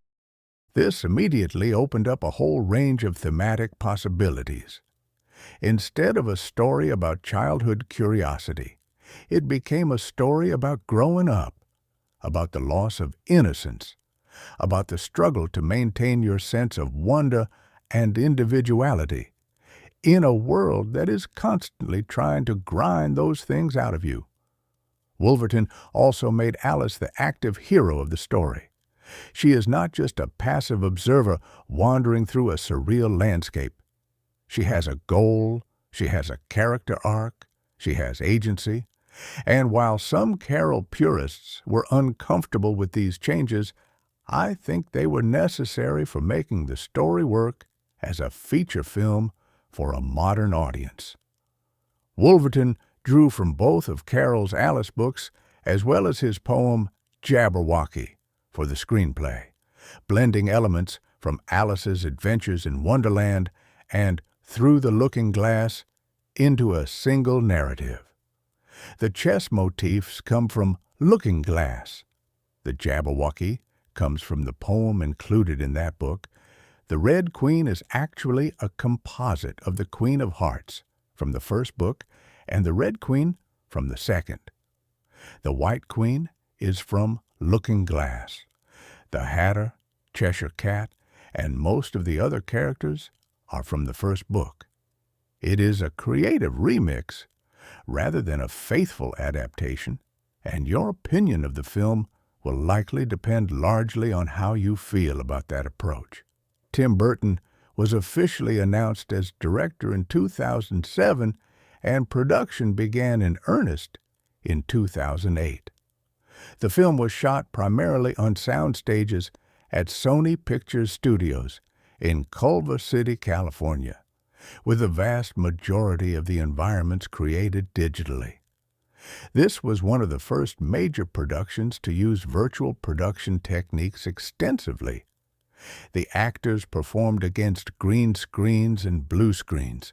This immediately opened up a whole range of thematic possibilities. Instead of a story about childhood curiosity, it became a story about growing up, about the loss of innocence, about the struggle to maintain your sense of wonder and individuality in a world that is constantly trying to grind those things out of you. Wolverton also made Alice the active hero of the story. She is not just a passive observer wandering through a surreal landscape. She has a goal, she has a character arc, she has agency, and while some Carroll purists were uncomfortable with these changes, I think they were necessary for making the story work as a feature film for a modern audience. Wolverton drew from both of Carroll's Alice books as well as his poem Jabberwocky for the screenplay, blending elements from Alice's adventures in Wonderland and Through the Looking Glass into a single narrative. The chess motifs come from Looking Glass. The Jabberwocky comes from the poem included in that book. The Red Queen is actually a composite of the Queen of Hearts from the first book and the Red Queen from the second. The White Queen is from Looking Glass. The Hatter, Cheshire Cat, and most of the other characters are from the first book. It is a creative remix rather than a faithful adaptation, and your opinion of the film will likely depend largely on how you feel about that approach. Tim Burton was officially announced as director in 2007, and production began in earnest in 2008. The film was shot primarily on sound stages at Sony Pictures Studios in Culver City, California, with the vast majority of the environments created digitally. This was one of the first major productions to use virtual production techniques extensively. The actors performed against green screens and blue screens,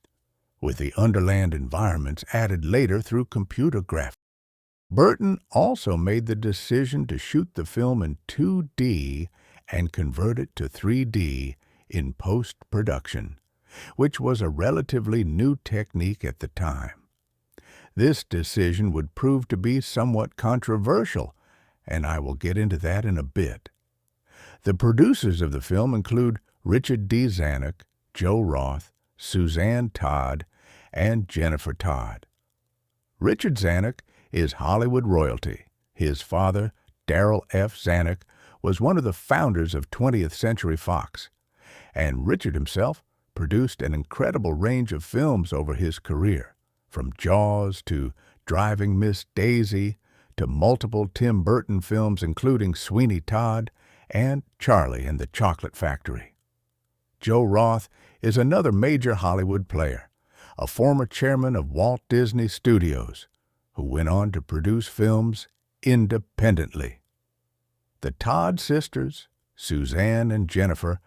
with the Underland environments added later through computer graphics. Burton also made the decision to shoot the film in 2D and convert it to 3D in post-production, which was a relatively new technique at the time. This decision would prove to be somewhat controversial, and I will get into that in a bit. The producers of the film include Richard D. Zanuck, Joe Roth, Suzanne Todd, and Jennifer Todd. Richard Zanuck is Hollywood royalty. His father, Darrell F. Zanuck, was one of the founders of 20th Century Fox, and Richard himself produced an incredible range of films over his career, from Jaws to Driving Miss Daisy to multiple Tim Burton films including Sweeney Todd and Charlie and the Chocolate Factory. Joe Roth is another major Hollywood player, a former chairman of Walt Disney Studios, who went on to produce films independently. The Todd sisters, Suzanne and Jennifer,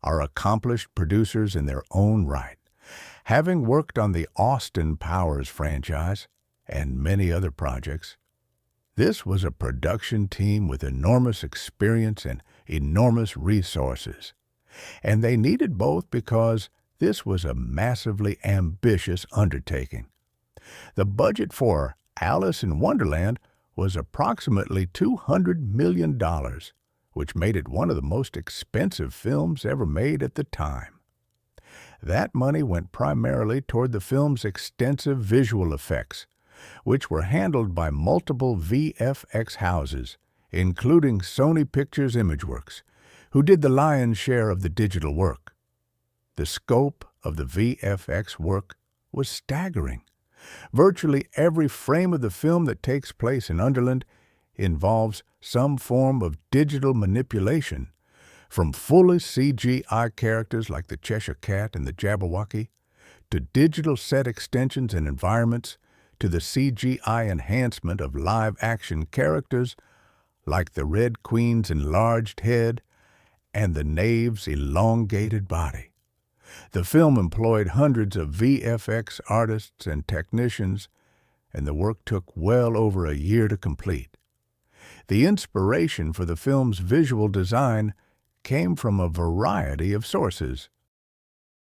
are accomplished producers in their own right, having worked on the Austin Powers franchise and many other projects. This was a production team with enormous experience and enormous resources, and they needed both because this was a massively ambitious undertaking. The budget for Alice in Wonderland was approximately $200 million, which made it one of the most expensive films ever made at the time. That money went primarily toward the film's extensive visual effects, which were handled by multiple VFX houses, including Sony Pictures Imageworks, who did the lion's share of the digital work. The scope of the VFX work was staggering. Virtually every frame of the film that takes place in Underland involves some form of digital manipulation, from fully CGI characters like the Cheshire Cat and the Jabberwocky, to digital set extensions and environments, to the CGI enhancement of live-action characters like the Red Queen's enlarged head and the Knave's elongated body. The film employed hundreds of VFX artists and technicians, and the work took well over a year to complete. The inspiration for the film's visual design came from a variety of sources.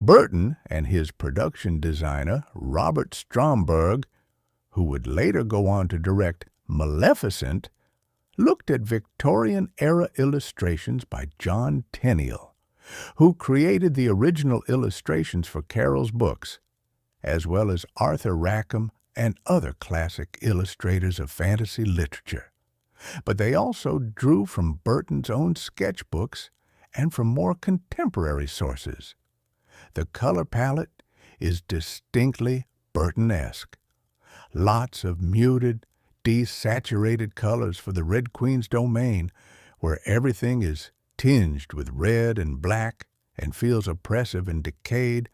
Burton and his production designer, Robert Stromberg, who would later go on to direct Maleficent, looked at Victorian-era illustrations by John Tenniel, who created the original illustrations for Carroll's books, as well as Arthur Rackham and other classic illustrators of fantasy literature. But they also drew from Burton's own sketchbooks and from more contemporary sources. The color palette is distinctly Burton-esque. Lots of muted, desaturated colors for the Red Queen's domain, where everything is tinged with red and black and feels oppressive and decayed,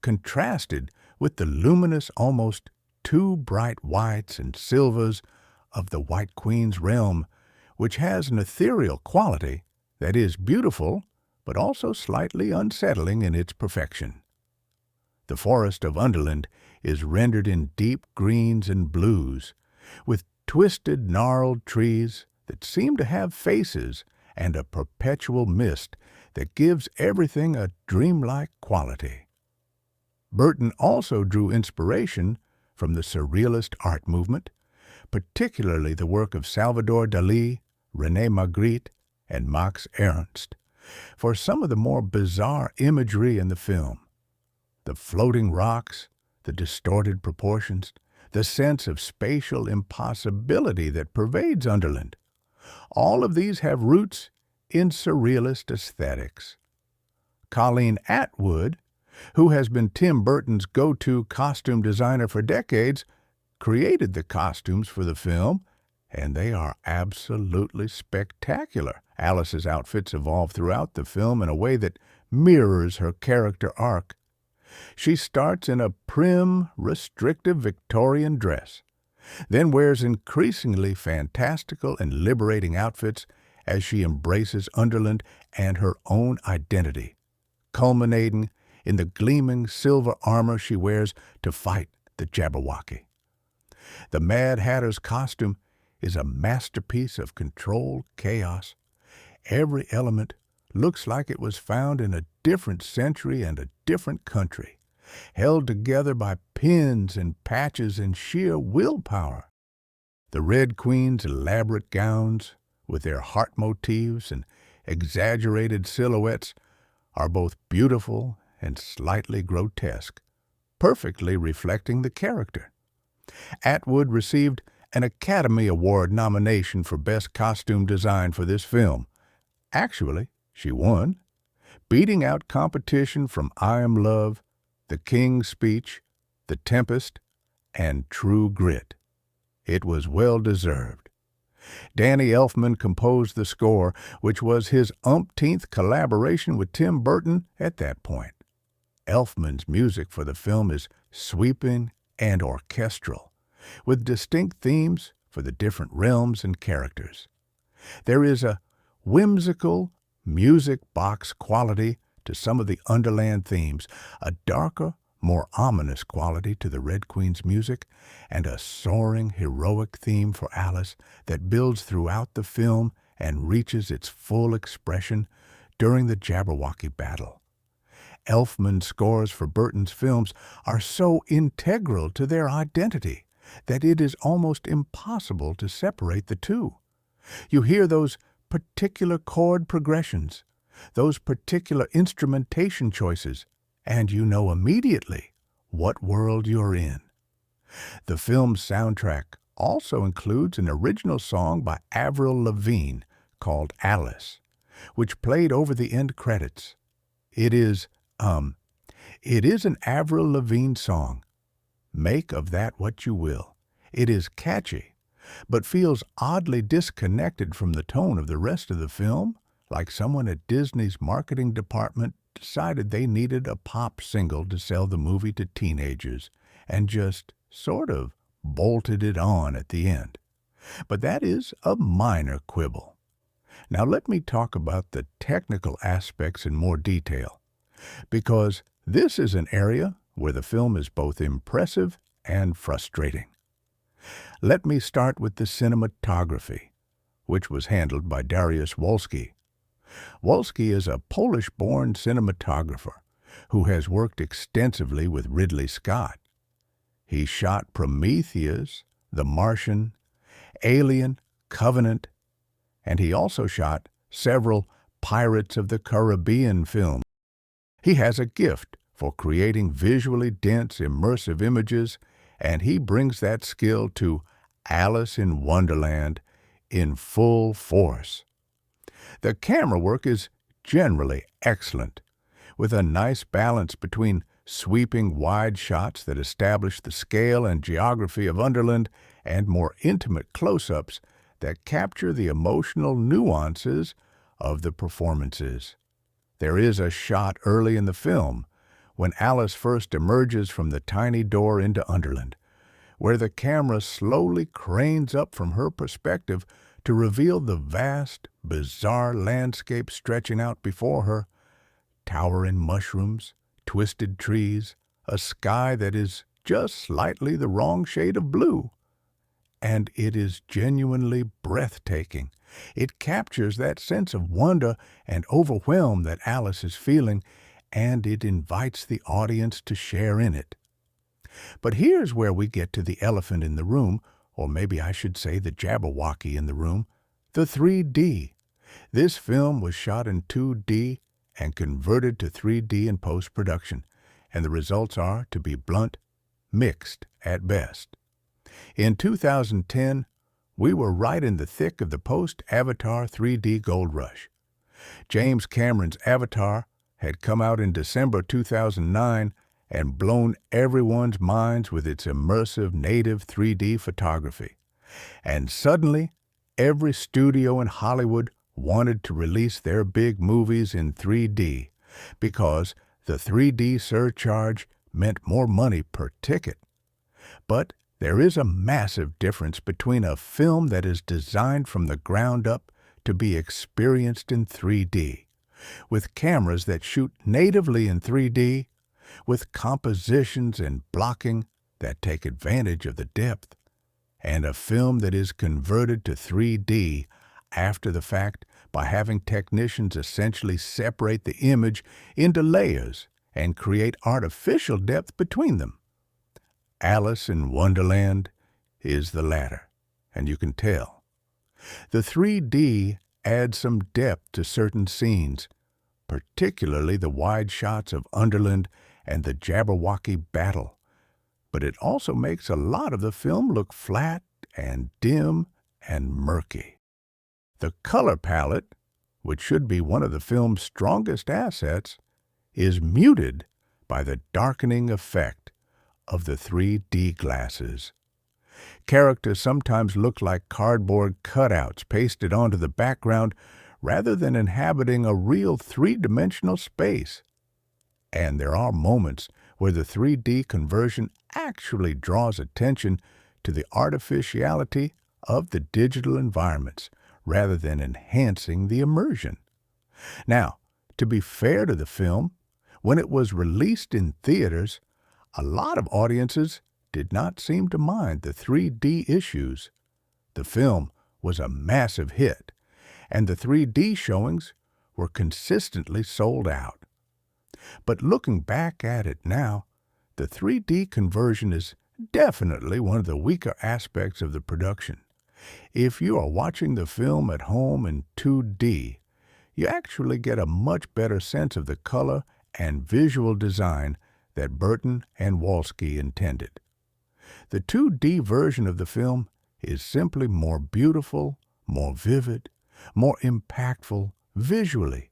contrasted with the luminous, almost too bright whites and silvers of the White Queen's realm, which has an ethereal quality that is beautiful but also slightly unsettling in its perfection. The forest of Underland is rendered in deep greens and blues, with twisted, gnarled trees that seem to have faces and a perpetual mist that gives everything a dreamlike quality. Burton also drew inspiration from the Surrealist art movement, particularly the work of Salvador Dalí, René Magritte, and Max Ernst, for some of the more bizarre imagery in the film. The floating rocks, the distorted proportions, the sense of spatial impossibility that pervades Underland. All of these have roots in Surrealist aesthetics. Colleen Atwood, who has been Tim Burton's go-to costume designer for decades, created the costumes for the film, and they are absolutely spectacular. Alice's outfits evolve throughout the film in a way that mirrors her character arc. She starts in a prim, restrictive Victorian dress, then wears increasingly fantastical and liberating outfits as she embraces Underland and her own identity, culminating in the gleaming silver armor she wears to fight the Jabberwocky. The Mad Hatter's costume is a masterpiece of controlled chaos. Every element looks like it was found in a different century and a different country, held together by pins and patches and sheer willpower. The Red Queen's elaborate gowns, with their heart motifs and exaggerated silhouettes, are both beautiful and slightly grotesque, perfectly reflecting the character. Atwood received an Academy Award nomination for Best Costume Design for this film. Actually, she won, beating out competition from I Am Love, The King's Speech, The Tempest, and True Grit. It was well-deserved. Danny Elfman composed the score, which was his umpteenth collaboration with Tim Burton at that point. Elfman's music for the film is sweeping and orchestral, with distinct themes for the different realms and characters. There is a whimsical music box quality to some of the Underland themes, a darker, more ominous quality to the Red Queen's music, and a soaring, heroic theme for Alice that builds throughout the film and reaches its full expression during the Jabberwocky battle. Elfman's scores for Burton's films are so integral to their identity that it is almost impossible to separate the two. You hear those particular chord progressions, those particular instrumentation choices, and you know immediately what world you're in. The film's soundtrack also includes an original song by Avril Lavigne called Alice, which played over the end credits. It is an Avril Lavigne song. Make of that what you will. It is catchy, but feels oddly disconnected from the tone of the rest of the film, like someone at Disney's marketing department decided they needed a pop single to sell the movie to teenagers, and just sort of bolted it on at the end. But that is a minor quibble. Now let me talk about the technical aspects in more detail, because this is an area where the film is both impressive and frustrating. Let me start with the cinematography, which was handled by Dariusz Wolski. Wolski is a Polish-born cinematographer who has worked extensively with Ridley Scott. He shot Prometheus, The Martian, Alien, Covenant, and he also shot several Pirates of the Caribbean films. He has a gift for creating visually dense, immersive images, and he brings that skill to Alice in Wonderland in full force. The camera work is generally excellent, with a nice balance between sweeping wide shots that establish the scale and geography of Underland and more intimate close-ups that capture the emotional nuances of the performances. There is a shot early in the film when Alice first emerges from the tiny door into Underland, where the camera slowly cranes up from her perspective to reveal the vast, bizarre landscape stretching out before her, towering mushrooms, twisted trees, a sky that is just slightly the wrong shade of blue. And it is genuinely breathtaking. It captures that sense of wonder and overwhelm that Alice is feeling, and it invites the audience to share in it. But here's where we get to the elephant in the room, or maybe I should say the Jabberwocky in the room, the 3D. This film was shot in 2D and converted to 3D in post-production, and the results are, to be blunt, mixed at best. In 2010, we were right in the thick of the post-Avatar 3D gold rush. James Cameron's Avatar had come out in December 2009 and blown everyone's minds with its immersive native 3D photography. And suddenly, every studio in Hollywood wanted to release their big movies in 3D because the 3D surcharge meant more money per ticket. But there is a massive difference between a film that is designed from the ground up to be experienced in 3D, with cameras that shoot natively in 3D, with compositions and blocking that take advantage of the depth, and a film that is converted to 3D after the fact by having technicians essentially separate the image into layers and create artificial depth between them. Alice in Wonderland is the latter, and you can tell. The 3D adds some depth to certain scenes, particularly the wide shots of Underland and the Jabberwocky battle, but it also makes a lot of the film look flat and dim and murky. The color palette, which should be one of the film's strongest assets, is muted by the darkening effect of the 3D glasses. Characters sometimes look like cardboard cutouts pasted onto the background rather than inhabiting a real three-dimensional space. And there are moments where the 3D conversion actually draws attention to the artificiality of the digital environments rather than enhancing the immersion. Now, to be fair to the film, when it was released in theaters, a lot of audiences did not seem to mind the 3D issues. The film was a massive hit, and the 3D showings were consistently sold out. But looking back at it now, the 3D conversion is definitely one of the weaker aspects of the production. If you are watching the film at home in 2D, you actually get a much better sense of the color and visual design that Burton and Wolski intended. The 2D version of the film is simply more beautiful, more vivid, more impactful visually.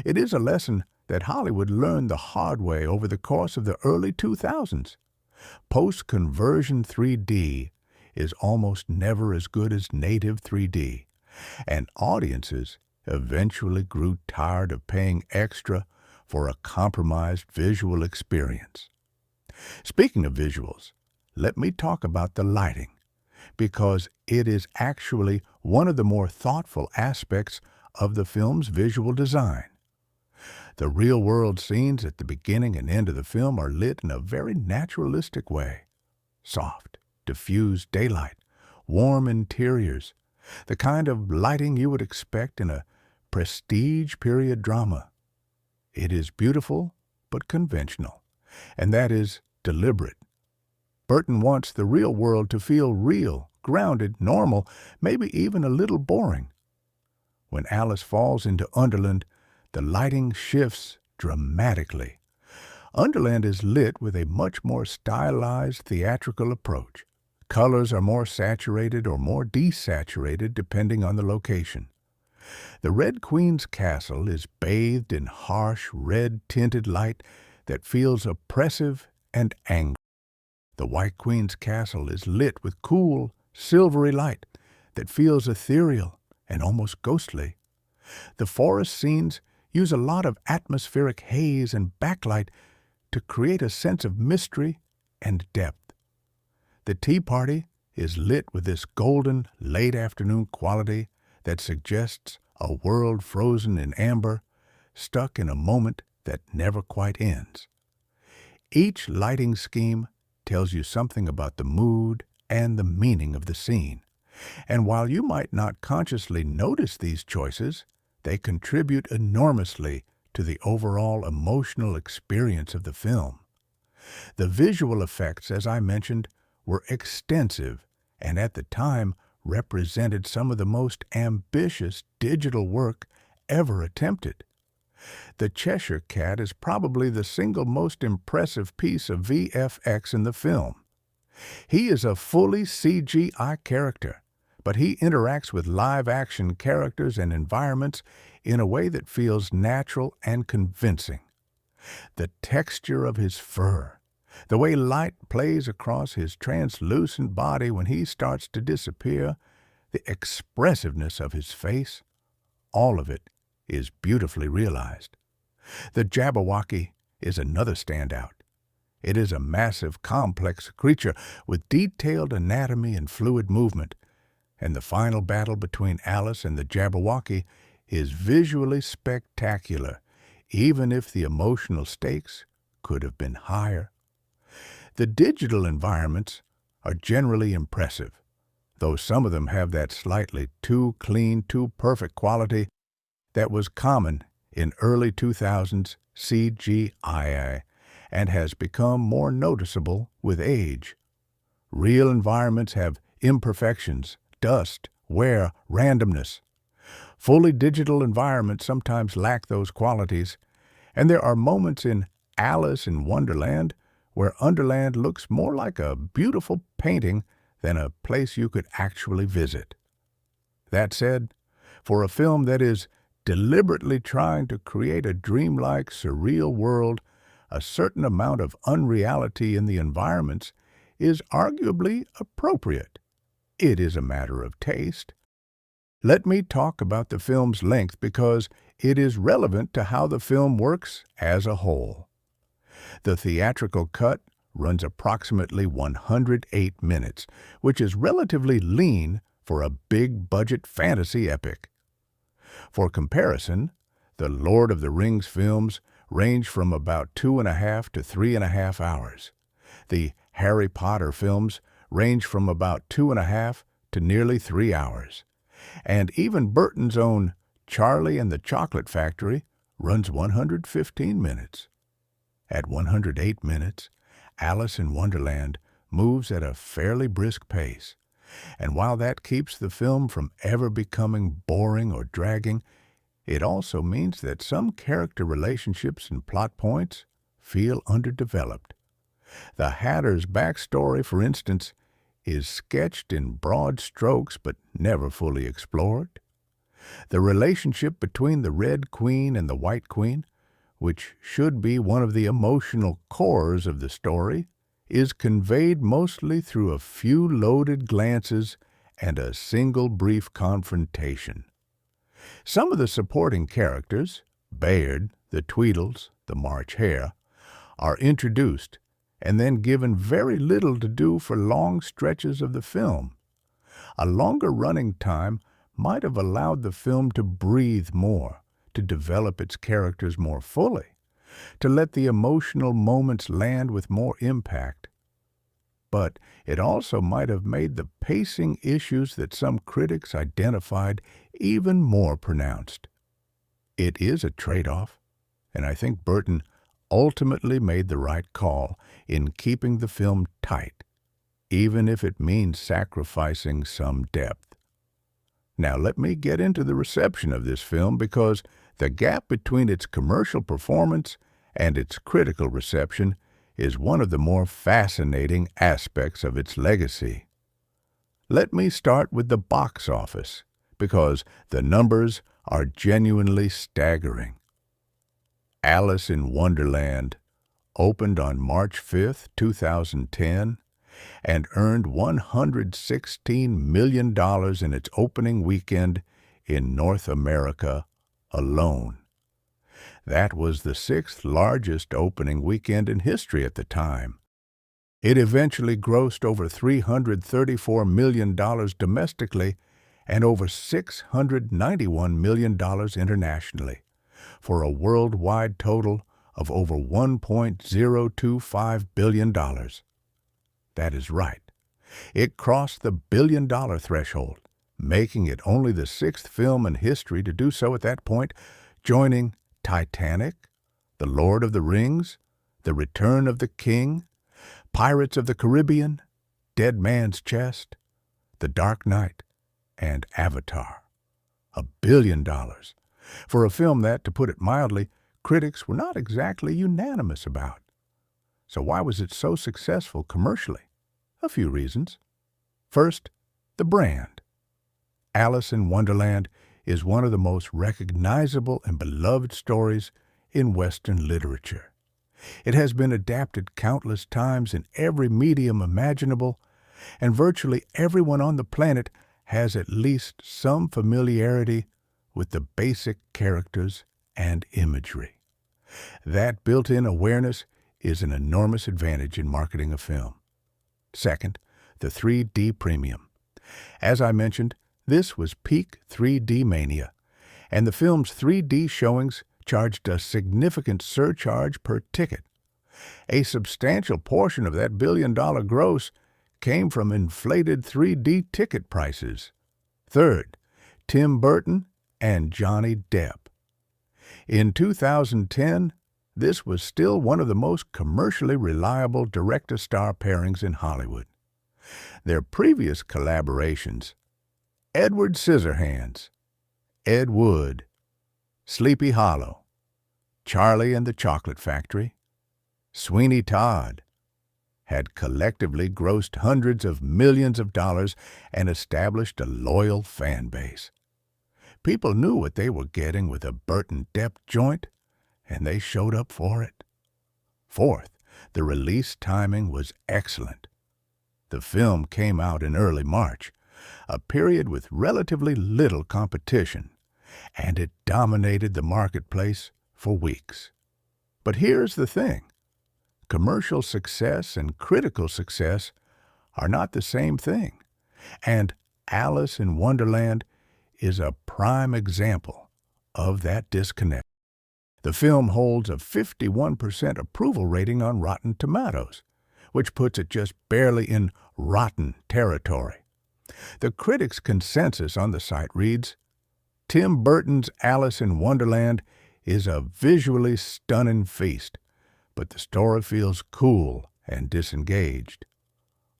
It is a lesson that Hollywood learned the hard way over the course of the early 2000s. Post-conversion 3D is almost never as good as native 3D, and audiences eventually grew tired of paying extra for a compromised visual experience. Speaking of visuals, let me talk about the lighting, because it is actually one of the more thoughtful aspects of the film's visual design. The real-world scenes at the beginning and end of the film are lit in a very naturalistic way. Soft, diffused daylight, warm interiors, the kind of lighting you would expect in a prestige period drama. It is beautiful but conventional, and that is deliberate. Burton wants the real world to feel real, grounded, normal, maybe even a little boring. When Alice falls into Underland, the lighting shifts dramatically. Underland is lit with a much more stylized theatrical approach. Colors are more saturated or more desaturated depending on the location. The Red Queen's castle is bathed in harsh, red-tinted light that feels oppressive and angry. The White Queen's castle is lit with cool, silvery light that feels ethereal and almost ghostly. The forest scenes use a lot of atmospheric haze and backlight to create a sense of mystery and depth. The tea party is lit with this golden, late-afternoon quality that suggests a world frozen in amber, stuck in a moment that never quite ends. Each lighting scheme tells you something about the mood and the meaning of the scene. And while you might not consciously notice these choices, they contribute enormously to the overall emotional experience of the film. The visual effects, as I mentioned, were extensive and at the time represented some of the most ambitious digital work ever attempted. The Cheshire Cat is probably the single most impressive piece of VFX in the film. He is a fully CGI character, but he interacts with live-action characters and environments in a way that feels natural and convincing. The texture of his fur, the way light plays across his translucent body when he starts to disappear, the expressiveness of his face, all of it is beautifully realized. The Jabberwocky is another standout. It is a massive, complex creature with detailed anatomy and fluid movement, and the final battle between Alice and the Jabberwocky is visually spectacular, even if the emotional stakes could have been higher. The digital environments are generally impressive, though some of them have that slightly too clean, too perfect quality that was common in early 2000s CGI and has become more noticeable with age. Real environments have imperfections, dust, wear, randomness. Fully digital environments sometimes lack those qualities, and there are moments in Alice in Wonderland where Underland looks more like a beautiful painting than a place you could actually visit. That said, for a film that is deliberately trying to create a dreamlike, surreal world, a certain amount of unreality in the environments is arguably appropriate. It is a matter of taste. Let me talk about the film's length because it is relevant to how the film works as a whole. The theatrical cut runs approximately 108 minutes, which is relatively lean for a big-budget fantasy epic. For comparison, the Lord of the Rings films range from about 2.5 to 3.5 hours. The Harry Potter films range from about 2.5 to nearly 3 hours. And even Burton's own Charlie and the Chocolate Factory runs 115 minutes. At 108 minutes, Alice in Wonderland moves at a fairly brisk pace. And while that keeps the film from ever becoming boring or dragging, it also means that some character relationships and plot points feel underdeveloped. The Hatter's backstory, for instance, is sketched in broad strokes but never fully explored. The relationship between the Red Queen and the White Queen, which should be one of the emotional cores of the story, is conveyed mostly through a few loaded glances and a single brief confrontation. Some of the supporting characters, Bayard, the Tweedles, the March Hare, are introduced, and then given very little to do for long stretches of the film. A longer running time might have allowed the film to breathe more, to develop its characters more fully, to let the emotional moments land with more impact. But it also might have made the pacing issues that some critics identified even more pronounced. It is a trade-off, and I think Burton ultimately made the right call in keeping the film tight, even if it means sacrificing some depth. Now let me get into the reception of this film, because the gap between its commercial performance and its critical reception is one of the more fascinating aspects of its legacy. Let me start with the box office, because the numbers are genuinely staggering. Alice in Wonderland opened on March 5, 2010, and earned $116 million in its opening weekend in North America alone. That was the sixth largest opening weekend in history at the time. It eventually grossed over $334 million domestically and over $691 million internationally, for a worldwide total of over $1.025 billion. That is right. It crossed the billion-dollar threshold, making it only the sixth film in history to do so at that point, joining Titanic, The Lord of the Rings, The Return of the King, Pirates of the Caribbean, Dead Man's Chest, The Dark Knight, and Avatar. $1 billion. For a film that, to put it mildly, critics were not exactly unanimous about. So why was it so successful commercially? A few reasons. First, the brand. Alice in Wonderland is one of the most recognizable and beloved stories in Western literature. It has been adapted countless times in every medium imaginable, and virtually everyone on the planet has at least some familiarity with the basic characters and imagery. That built-in awareness is an enormous advantage in marketing a film. Second, the 3D premium. As I mentioned, this was peak 3D mania, and the film's 3D showings charged a significant surcharge per ticket. A substantial portion of that billion-dollar gross came from inflated 3D ticket prices. Third, Tim Burton and Johnny Depp. In 2010, this was still one of the most commercially reliable director-star pairings in Hollywood. Their previous collaborations, Edward Scissorhands, Ed Wood, Sleepy Hollow, Charlie and the Chocolate Factory, Sweeney Todd, had collectively grossed hundreds of millions of dollars and established a loyal fan base. People knew what they were getting with a Burton-Depp joint, and they showed up for it. Fourth, the release timing was excellent. The film came out in early March, a period with relatively little competition, and it dominated the marketplace for weeks. But here's the thing. Commercial success and critical success are not the same thing, and Alice in Wonderland is a prime example of that disconnect. The film holds a 51% approval rating on Rotten Tomatoes, which puts it just barely in rotten territory. The critics' consensus on the site reads, Tim Burton's Alice in Wonderland is a visually stunning feast, but the story feels cool and disengaged.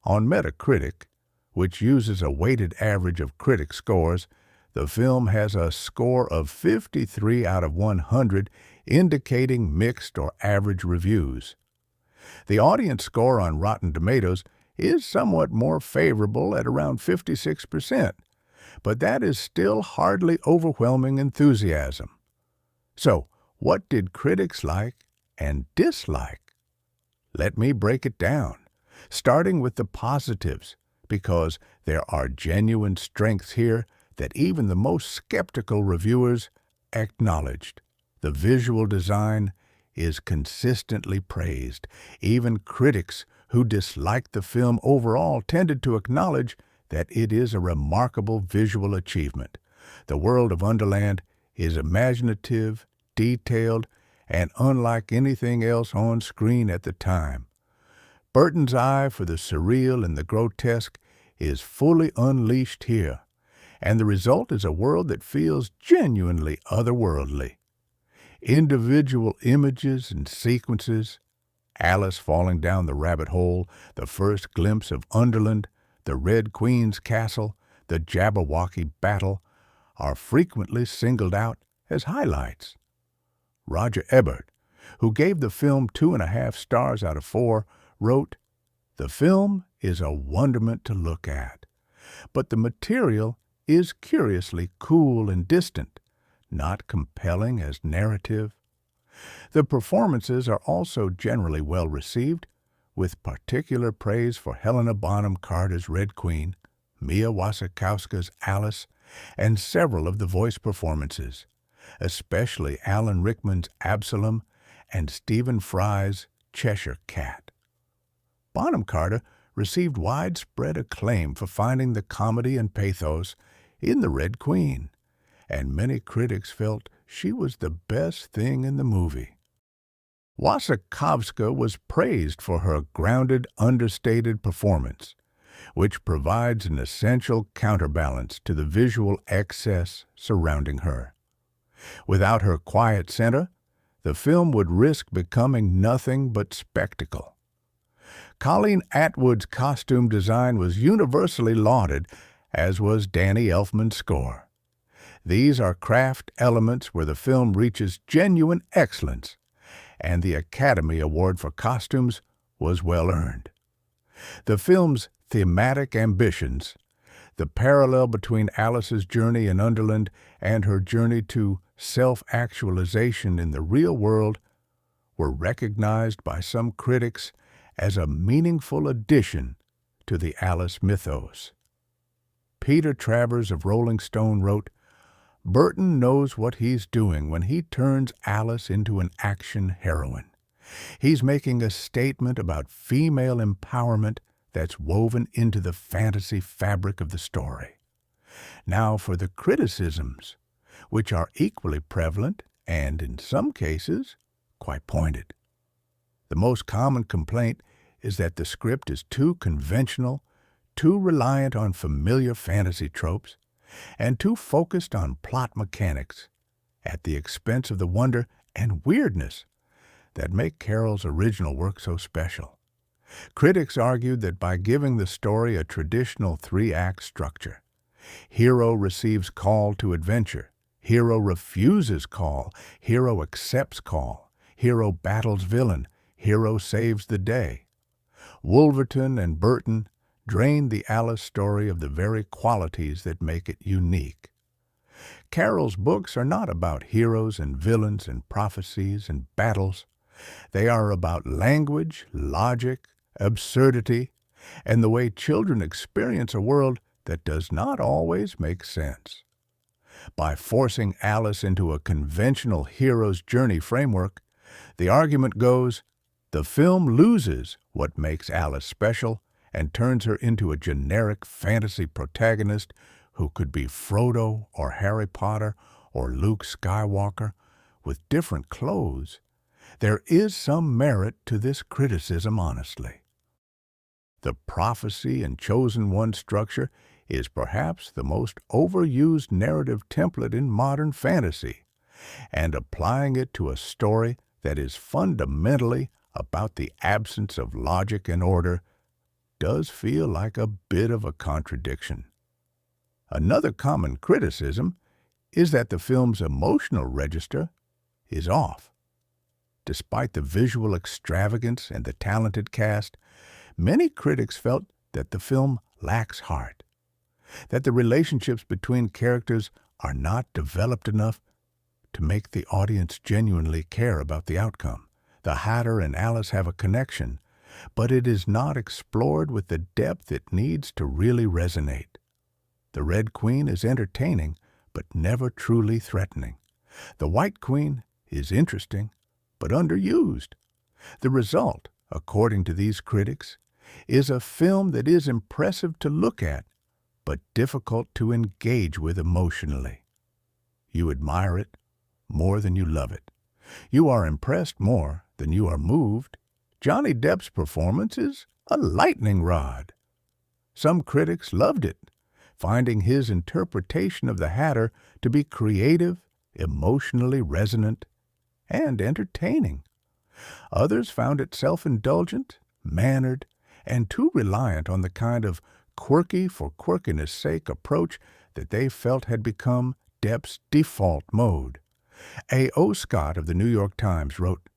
On Metacritic, which uses a weighted average of critic scores, the film has a score of 53 out of 100, indicating mixed or average reviews. The audience score on Rotten Tomatoes is somewhat more favorable at around 56%, but that is still hardly overwhelming enthusiasm. So, what did critics like and dislike? Let me break it down, starting with the positives, because there are genuine strengths here that even the most skeptical reviewers acknowledged. The visual design is consistently praised. Even critics who disliked the film overall tended to acknowledge that it is a remarkable visual achievement. The world of Underland is imaginative, detailed, and unlike anything else on screen at the time. Burton's eye for the surreal and the grotesque is fully unleashed here, and the result is a world that feels genuinely otherworldly. Individual images and sequences, Alice falling down the rabbit hole, the first glimpse of Underland, the Red Queen's castle, the Jabberwocky battle, are frequently singled out as highlights. Roger Ebert, who gave the film 2.5 stars out of 4, wrote, "The film is a wonderment to look at, but the material is curiously cool and distant, not compelling as narrative." The performances are also generally well received, with particular praise for Helena Bonham Carter's Red Queen, Mia Wasikowska's Alice, and several of the voice performances, especially Alan Rickman's Absalom and Stephen Fry's Cheshire Cat. Bonham Carter received widespread acclaim for finding the comedy and pathos in the Red Queen, and many critics felt she was the best thing in the movie. Wasikowska was praised for her grounded, understated performance, which provides an essential counterbalance to the visual excess surrounding her. Without her quiet center, the film would risk becoming nothing but spectacle. Colleen Atwood's costume design was universally lauded, as was Danny Elfman's score. These are craft elements where the film reaches genuine excellence, and the Academy Award for Costumes was well earned. The film's thematic ambitions, the parallel between Alice's journey in Underland and her journey to self-actualization in the real world, were recognized by some critics as a meaningful addition to the Alice mythos. Peter Travers of Rolling Stone wrote, "Burton knows what he's doing when he turns Alice into an action heroine. He's making a statement about female empowerment that's woven into the fantasy fabric of the story." Now for the criticisms, which are equally prevalent and, in some cases, quite pointed. The most common complaint is that the script is too conventional, too reliant on familiar fantasy tropes, and too focused on plot mechanics, at the expense of the wonder and weirdness that make Carroll's original work so special. Critics argued that by giving the story a traditional 3-act structure, hero receives call to adventure, hero refuses call, hero accepts call, hero battles villain, hero saves the day, Wolverton and Burton drained the Alice story of the very qualities that make it unique. Carroll's books are not about heroes and villains and prophecies and battles. They are about language, logic, absurdity, and the way children experience a world that does not always make sense. By forcing Alice into a conventional hero's journey framework, the argument goes, the film loses what makes Alice special and turns her into a generic fantasy protagonist who could be Frodo or Harry Potter or Luke Skywalker with different clothes. There is some merit to this criticism, honestly. The prophecy and chosen one structure is perhaps the most overused narrative template in modern fantasy, and applying it to a story that is fundamentally about the absence of logic and order does feel like a bit of a contradiction. Another common criticism is that the film's emotional register is off. Despite the visual extravagance and the talented cast, many critics felt that the film lacks heart, that the relationships between characters are not developed enough to make the audience genuinely care about the outcome. The Hatter and Alice have a connection, but it is not explored with the depth it needs to really resonate. The Red Queen is entertaining, but never truly threatening. The White Queen is interesting, but underused. The result, according to these critics, is a film that is impressive to look at, but difficult to engage with emotionally. You admire it more than you love it. You are impressed more than you are moved. Johnny Depp's performance is a lightning rod. Some critics loved it, finding his interpretation of the Hatter to be creative, emotionally resonant, and entertaining. Others found it self-indulgent, mannered, and too reliant on the kind of quirky for quirkiness' sake approach that they felt had become Depp's default mode. A.O. Scott of the New York Times wrote,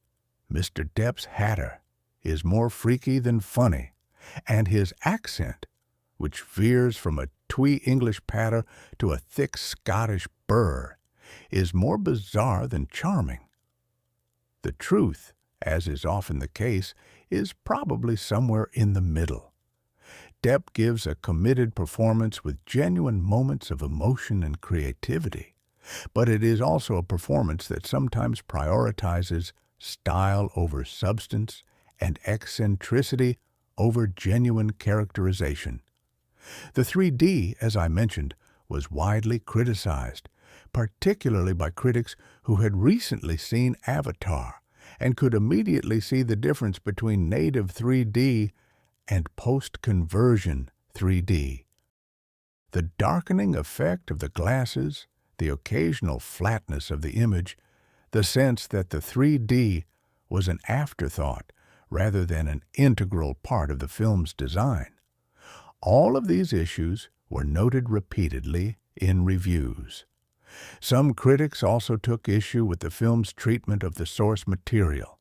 "Mr. Depp's Hatter is more freaky than funny, and his accent, which veers from a twee English patter to a thick Scottish burr, is more bizarre than charming." The truth, as is often the case, is probably somewhere in the middle. Depp gives a committed performance with genuine moments of emotion and creativity, but it is also a performance that sometimes prioritizes style over substance and eccentricity over genuine characterization. The 3D, as I mentioned, was widely criticized, particularly by critics who had recently seen Avatar and could immediately see the difference between native 3D and post-conversion 3D. The darkening effect of the glasses, the occasional flatness of the image, the sense that the 3D was an afterthought rather than an integral part of the film's design. All of these issues were noted repeatedly in reviews. Some critics also took issue with the film's treatment of the source material,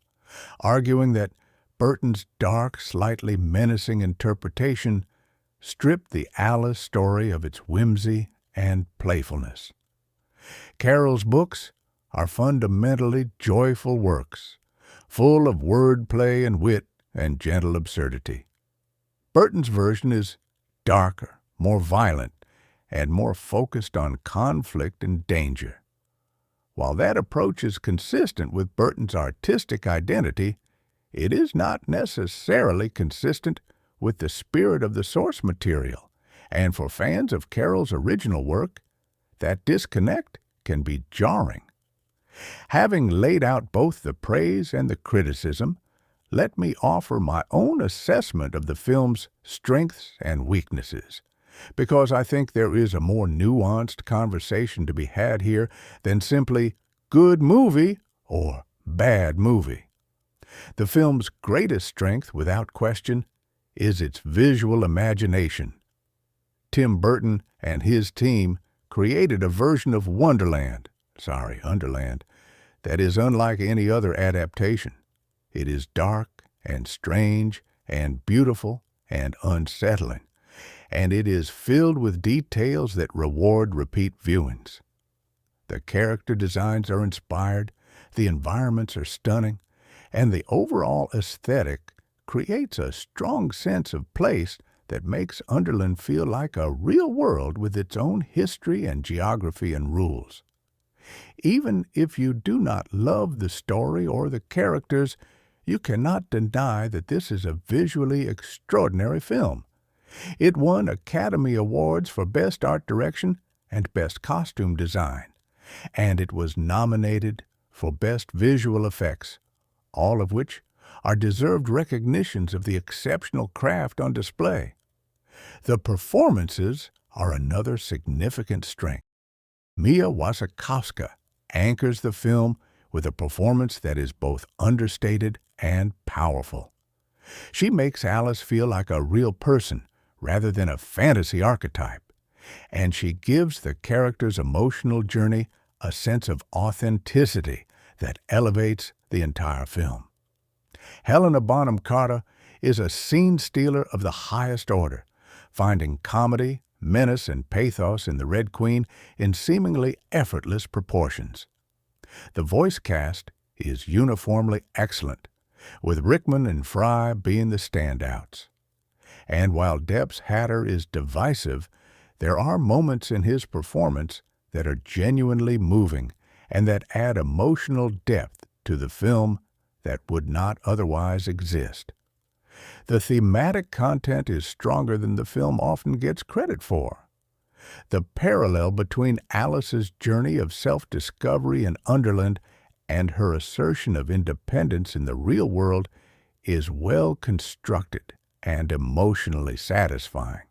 arguing that Burton's dark, slightly menacing interpretation stripped the Alice story of its whimsy and playfulness. Carroll's books are fundamentally joyful works, full of wordplay and wit and gentle absurdity. Burton's version is darker, more violent, and more focused on conflict and danger. While that approach is consistent with Burton's artistic identity, it is not necessarily consistent with the spirit of the source material, and for fans of Carroll's original work, that disconnect can be jarring. Having laid out both the praise and the criticism, let me offer my own assessment of the film's strengths and weaknesses, because I think there is a more nuanced conversation to be had here than simply good movie or bad movie. The film's greatest strength, without question, is its visual imagination. Tim Burton and his team created a version of Underland, that is unlike any other adaptation. It is dark and strange and beautiful and unsettling, and it is filled with details that reward repeat viewings. The character designs are inspired, the environments are stunning, and the overall aesthetic creates a strong sense of place that makes Underland feel like a real world with its own history and geography and rules. Even if you do not love the story or the characters, you cannot deny that this is a visually extraordinary film. It won Academy Awards for Best Art Direction and Best Costume Design, and it was nominated for Best Visual Effects, all of which are deserved recognitions of the exceptional craft on display. The performances are another significant strength. Mia Wasikowska anchors the film with a performance that is both understated and powerful. She makes Alice feel like a real person rather than a fantasy archetype, and she gives the character's emotional journey a sense of authenticity that elevates the entire film. Helena Bonham Carter is a scene stealer of the highest order, finding comedy, menace, and pathos in the Red Queen in seemingly effortless proportions. The voice cast is uniformly excellent, with Rickman and Fry being the standouts. And while Depp's Hatter is divisive, there are moments in his performance that are genuinely moving and that add emotional depth to the film that would not otherwise exist. The thematic content is stronger than the film often gets credit for. The parallel between Alice's journey of self-discovery in Underland and her assertion of independence in the real world is well constructed and emotionally satisfying.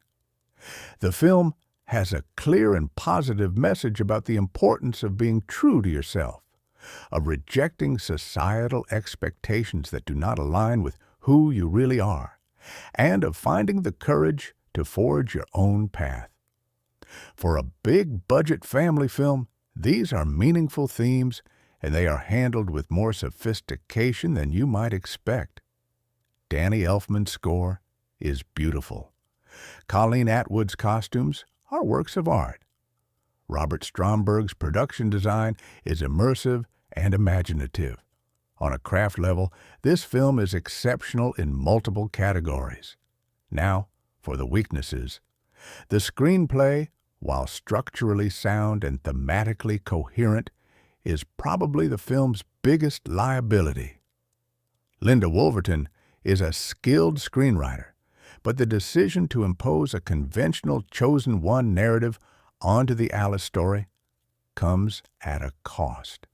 The film has a clear and positive message about the importance of being true to yourself, of rejecting societal expectations that do not align with who you really are, and of finding the courage to forge your own path. For a big-budget family film, these are meaningful themes, and they are handled with more sophistication than you might expect. Danny Elfman's score is beautiful. Colleen Atwood's costumes are works of art. Robert Stromberg's production design is immersive and imaginative. On a craft level, this film is exceptional in multiple categories. Now, for the weaknesses. The screenplay, while structurally sound and thematically coherent, is probably the film's biggest liability. Linda Wolverton is a skilled screenwriter, but the decision to impose a conventional chosen one narrative onto the Alice story comes at a cost.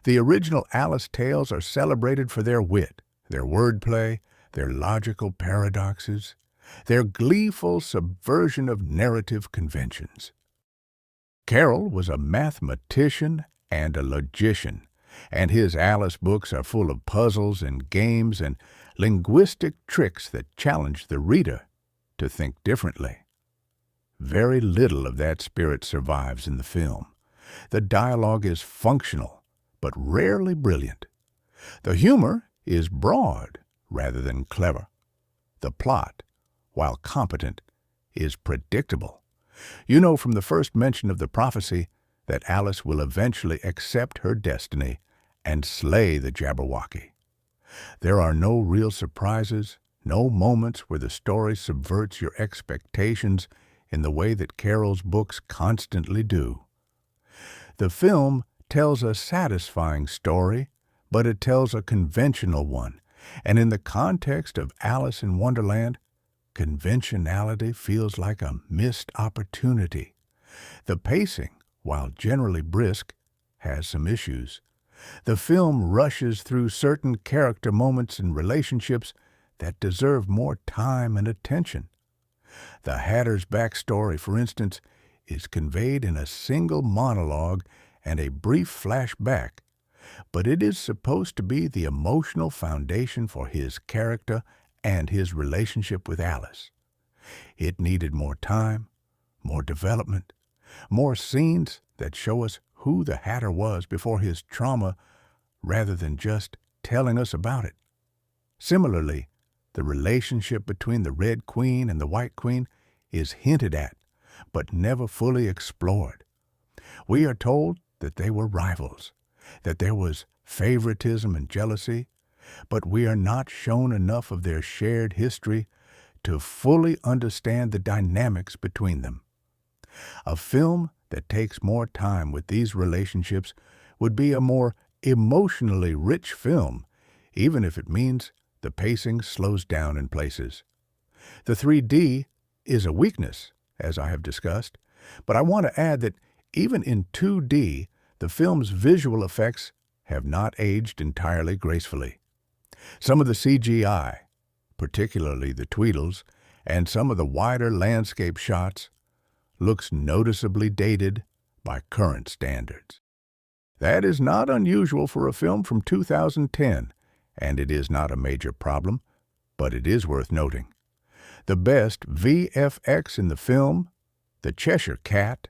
The original Alice tales are celebrated for their wit, their wordplay, their logical paradoxes, their gleeful subversion of narrative conventions. Carroll was a mathematician and a logician, and his Alice books are full of puzzles and games and linguistic tricks that challenge the reader to think differently. Very little of that spirit survives in the film. The dialogue is functional, but rarely brilliant. The humor is broad rather than clever. The plot, while competent, is predictable. You know from the first mention of the prophecy that Alice will eventually accept her destiny and slay the Jabberwocky. There are no real surprises, no moments where the story subverts your expectations in the way that Carroll's books constantly do. The film tells a satisfying story, but it tells a conventional one, and in the context of Alice in Wonderland, conventionality feels like a missed opportunity. The pacing, while generally brisk, has some issues. The film rushes through certain character moments and relationships that deserve more time and attention. The Hatter's backstory, for instance, is conveyed in a single monologue and a brief flashback, but it is supposed to be the emotional foundation for his character and his relationship with Alice. It needed more time, more development, more scenes that show us who the Hatter was before his trauma rather than just telling us about it. Similarly, the relationship between the Red Queen and the White Queen is hinted at, but never fully explored. We are told that they were rivals, that there was favoritism and jealousy, but we are not shown enough of their shared history to fully understand the dynamics between them. A film that takes more time with these relationships would be a more emotionally rich film, even if it means the pacing slows down in places. The 3D is a weakness, as I have discussed, but I want to add that even in 2D, the film's visual effects have not aged entirely gracefully. Some of the CGI, particularly the Tweedles, and some of the wider landscape shots, looks noticeably dated by current standards. That is not unusual for a film from 2010, and it is not a major problem, but it is worth noting. The best VFX in the film, the Cheshire Cat,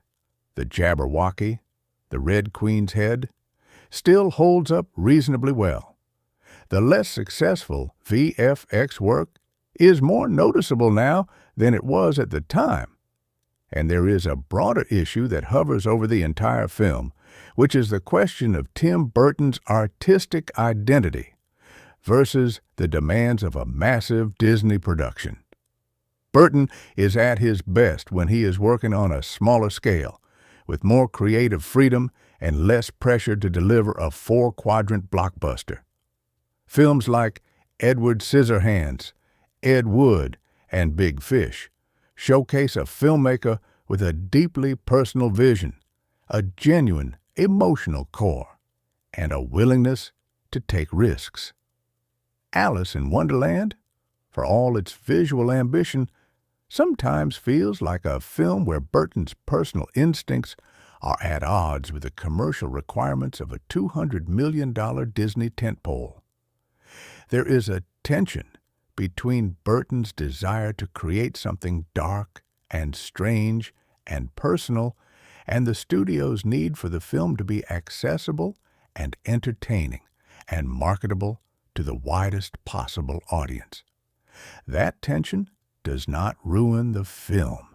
the Jabberwocky, the Red Queen's head, still holds up reasonably well. The less successful VFX work is more noticeable now than it was at the time. And there is a broader issue that hovers over the entire film, which is the question of Tim Burton's artistic identity versus the demands of a massive Disney production. Burton is at his best when he is working on a smaller scale, with more creative freedom and less pressure to deliver a 4-quadrant blockbuster. Films like Edward Scissorhands, Ed Wood, and Big Fish showcase a filmmaker with a deeply personal vision, a genuine emotional core, and a willingness to take risks. Alice in Wonderland, for all its visual ambition, sometimes feels like a film where Burton's personal instincts are at odds with the commercial requirements of a $200 million Disney tentpole. There is a tension between Burton's desire to create something dark and strange and personal and the studio's need for the film to be accessible and entertaining and marketable to the widest possible audience. That tension does not ruin the film,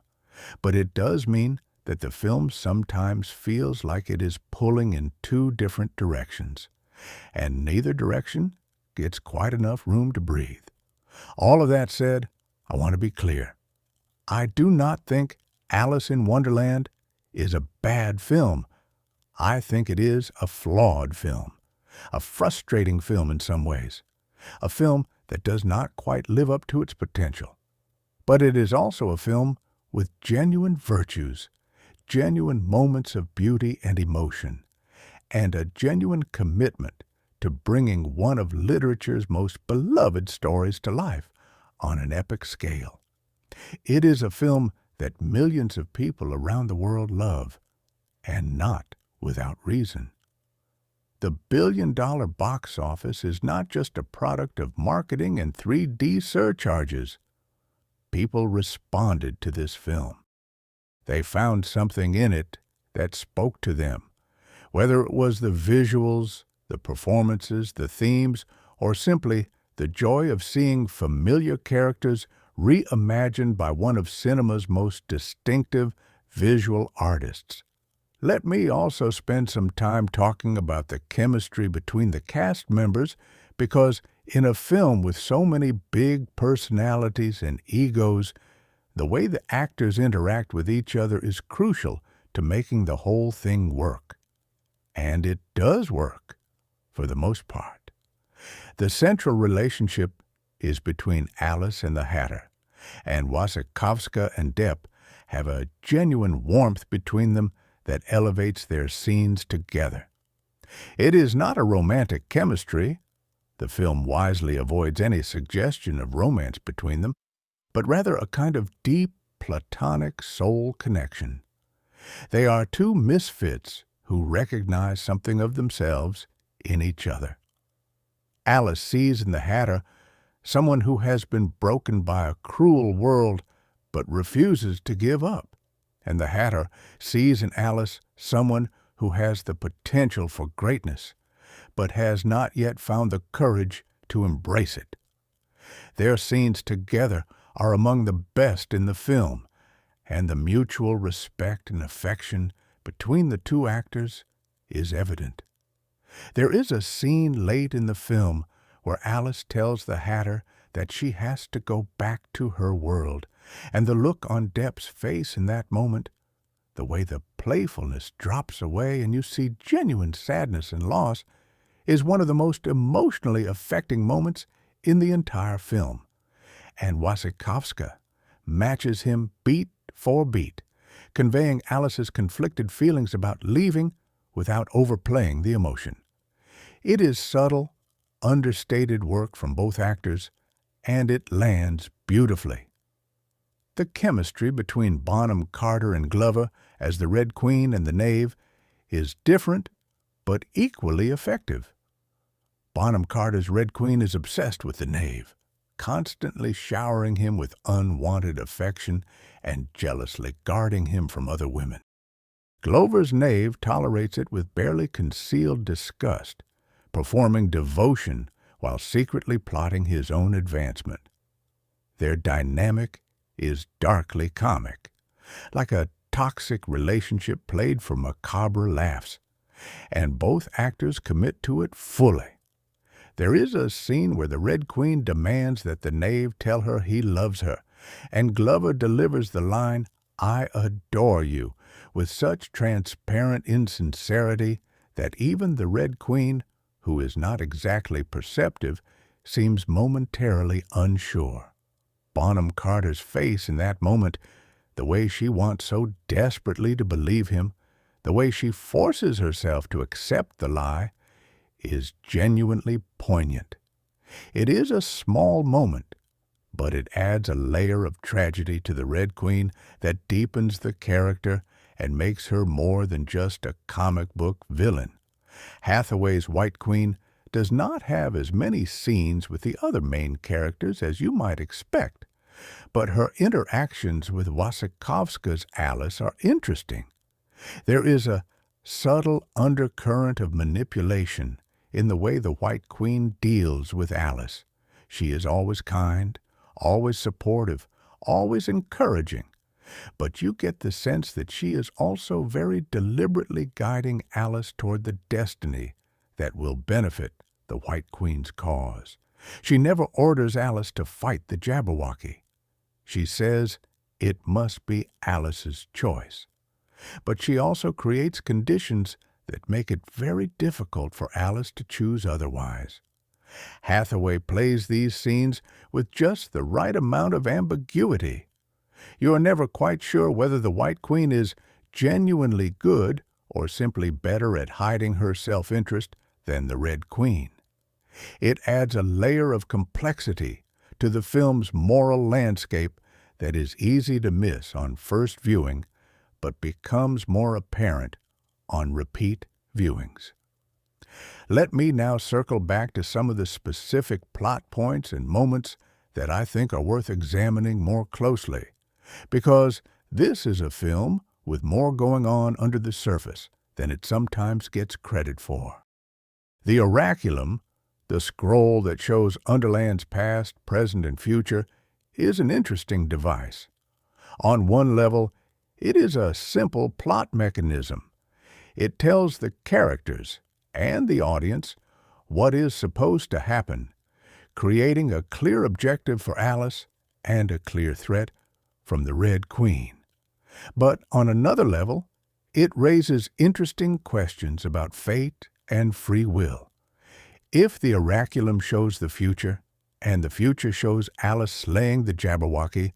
but it does mean that the film sometimes feels like it is pulling in two different directions, and neither direction gets quite enough room to breathe. All of that said, I want to be clear. I do not think Alice in Wonderland is a bad film. I think it is a flawed film, a frustrating film in some ways, a film that does not quite live up to its potential. But it is also a film with genuine virtues, genuine moments of beauty and emotion, and a genuine commitment to bringing one of literature's most beloved stories to life on an epic scale. It is a film that millions of people around the world love, and not without reason. The billion-dollar box office is not just a product of marketing and 3D surcharges. People responded to this film. They found something in it that spoke to them, whether it was the visuals, the performances, the themes, or simply the joy of seeing familiar characters reimagined by one of cinema's most distinctive visual artists. Let me also spend some time talking about the chemistry between the cast members, because in a film with so many big personalities and egos, the way the actors interact with each other is crucial to making the whole thing work. And it does work, for the most part. The central relationship is between Alice and the Hatter, and Wasikowska and Depp have a genuine warmth between them that elevates their scenes together. It is not a romantic chemistry. The film wisely avoids any suggestion of romance between them, but rather a kind of deep, platonic soul connection. They are two misfits who recognize something of themselves in each other. Alice sees in the Hatter someone who has been broken by a cruel world but refuses to give up, and the Hatter sees in Alice someone who has the potential for greatness but has not yet found the courage to embrace it. Their scenes together are among the best in the film, and the mutual respect and affection between the two actors is evident. There is a scene late in the film where Alice tells the Hatter that she has to go back to her world, and the look on Depp's face in that moment, the way the playfulness drops away and you see genuine sadness and loss, is one of the most emotionally affecting moments in the entire film. And Wasikowska matches him beat for beat, conveying Alice's conflicted feelings about leaving without overplaying the emotion. It is subtle, understated work from both actors, and it lands beautifully. The chemistry between Bonham Carter and Glover as the Red Queen and the Knave is different but equally effective. Bonham Carter's Red Queen is obsessed with the Knave, constantly showering him with unwanted affection and jealously guarding him from other women. Glover's Knave tolerates it with barely concealed disgust, performing devotion while secretly plotting his own advancement. Their dynamic is darkly comic, like a toxic relationship played for macabre laughs, and both actors commit to it fully. There is a scene where the Red Queen demands that the Knave tell her he loves her, and Glover delivers the line, "I adore you," with such transparent insincerity that even the Red Queen, who is not exactly perceptive, seems momentarily unsure. Bonham Carter's face in that moment, the way she wants so desperately to believe him, the way she forces herself to accept the lie, is genuinely poignant. It is a small moment, but it adds a layer of tragedy to the Red Queen that deepens the character and makes her more than just a comic book villain. Hathaway's White Queen does not have as many scenes with the other main characters as you might expect, but her interactions with Wasikowska's Alice are interesting. There is a subtle undercurrent of manipulation in the way the White Queen deals with Alice. She is always kind, always supportive, always encouraging, but you get the sense that she is also very deliberately guiding Alice toward the destiny that will benefit the White Queen's cause. She never orders Alice to fight the Jabberwocky. She says it must be Alice's choice. But she also creates conditions that make it very difficult for Alice to choose otherwise. Hathaway plays these scenes with just the right amount of ambiguity. You are never quite sure whether the White Queen is genuinely good or simply better at hiding her self-interest than the Red Queen. It adds a layer of complexity to the film's moral landscape that is easy to miss on first viewing, but becomes more apparent on repeat viewings. Let me now circle back to some of the specific plot points and moments that I think are worth examining more closely, because this is a film with more going on under the surface than it sometimes gets credit for. The oraculum, the scroll that shows Underland's past, present, and future, is an interesting device. On one level, it is a simple plot mechanism. It tells the characters and the audience what is supposed to happen, creating a clear objective for Alice and a clear threat from the Red Queen. But on another level, it raises interesting questions about fate and free will. If the oraculum shows the future, and the future shows Alice slaying the Jabberwocky,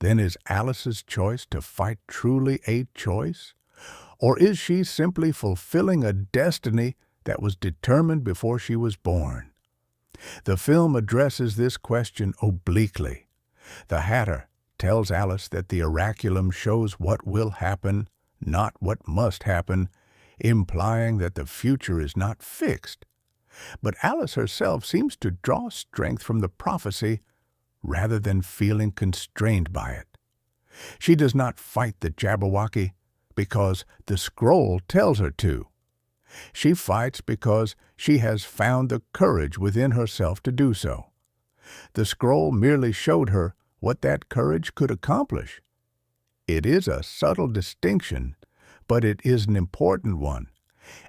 then is Alice's choice to fight truly a choice? Or is she simply fulfilling a destiny that was determined before she was born? The film addresses this question obliquely. The Hatter tells Alice that the oraculum shows what will happen, not what must happen, implying that the future is not fixed. But Alice herself seems to draw strength from the prophecy rather than feeling constrained by it. She does not fight the Jabberwocky because the scroll tells her to. She fights because she has found the courage within herself to do so. The scroll merely showed her what that courage could accomplish. It is a subtle distinction, but it is an important one,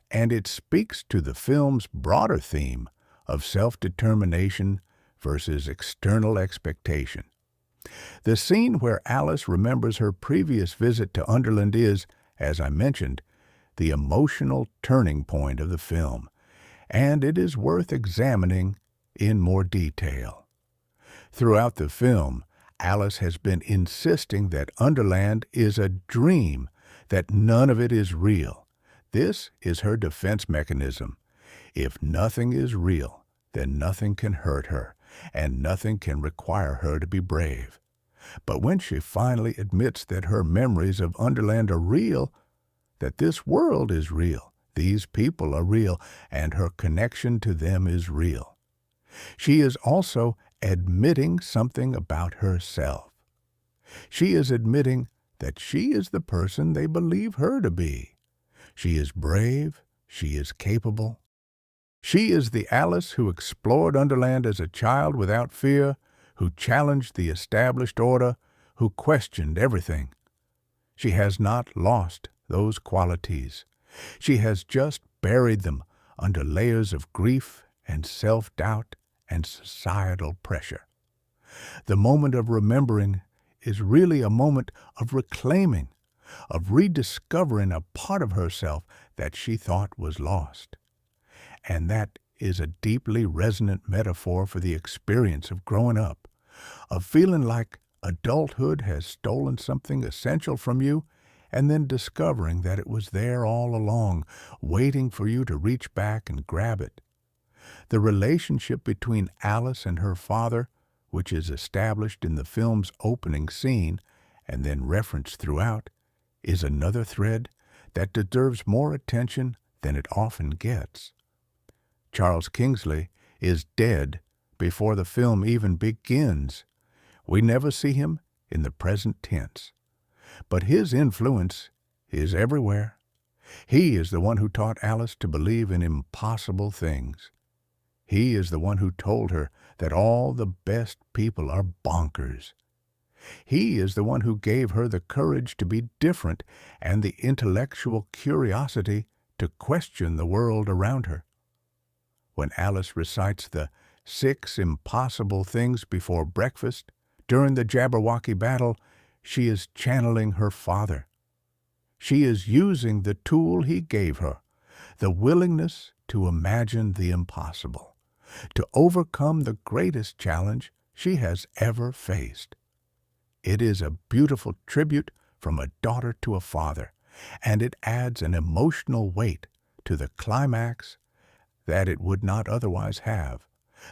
and it speaks to the film's broader theme of self-determination versus external expectation. The scene where Alice remembers her previous visit to Underland is, as I mentioned, the emotional turning point of the film, and it is worth examining in more detail. Throughout the film, Alice has been insisting that Underland is a dream, that none of it is real. This is her defense mechanism. If nothing is real, then nothing can hurt her, and nothing can require her to be brave. But when she finally admits that her memories of Underland are real, that this world is real, these people are real, and her connection to them is real, she is also admitting something about herself. She is admitting that she is the person they believe her to be. She is brave, she is capable. She is the Alice who explored Underland as a child without fear, who challenged the established order, who questioned everything. She has not lost those qualities. She has just buried them under layers of grief and self-doubt and societal pressure. The moment of remembering is really a moment of reclaiming, of rediscovering a part of herself that she thought was lost. And that is a deeply resonant metaphor for the experience of growing up, of feeling like adulthood has stolen something essential from you and then discovering that it was there all along, waiting for you to reach back and grab it. The relationship between Alice and her father, which is established in the film's opening scene and then referenced throughout, is another thread that deserves more attention than it often gets. Charles Kingsley is dead before the film even begins. We never see him in the present tense. But his influence is everywhere. He is the one who taught Alice to believe in impossible things. He is the one who told her that all the best people are bonkers. He is the one who gave her the courage to be different and the intellectual curiosity to question the world around her. When Alice recites the 6 impossible things before breakfast during the Jabberwocky battle, she is channeling her father. She is using the tool he gave her, the willingness to imagine the impossible, to overcome the greatest challenge she has ever faced. It is a beautiful tribute from a daughter to a father, and it adds an emotional weight to the climax that it would not otherwise have.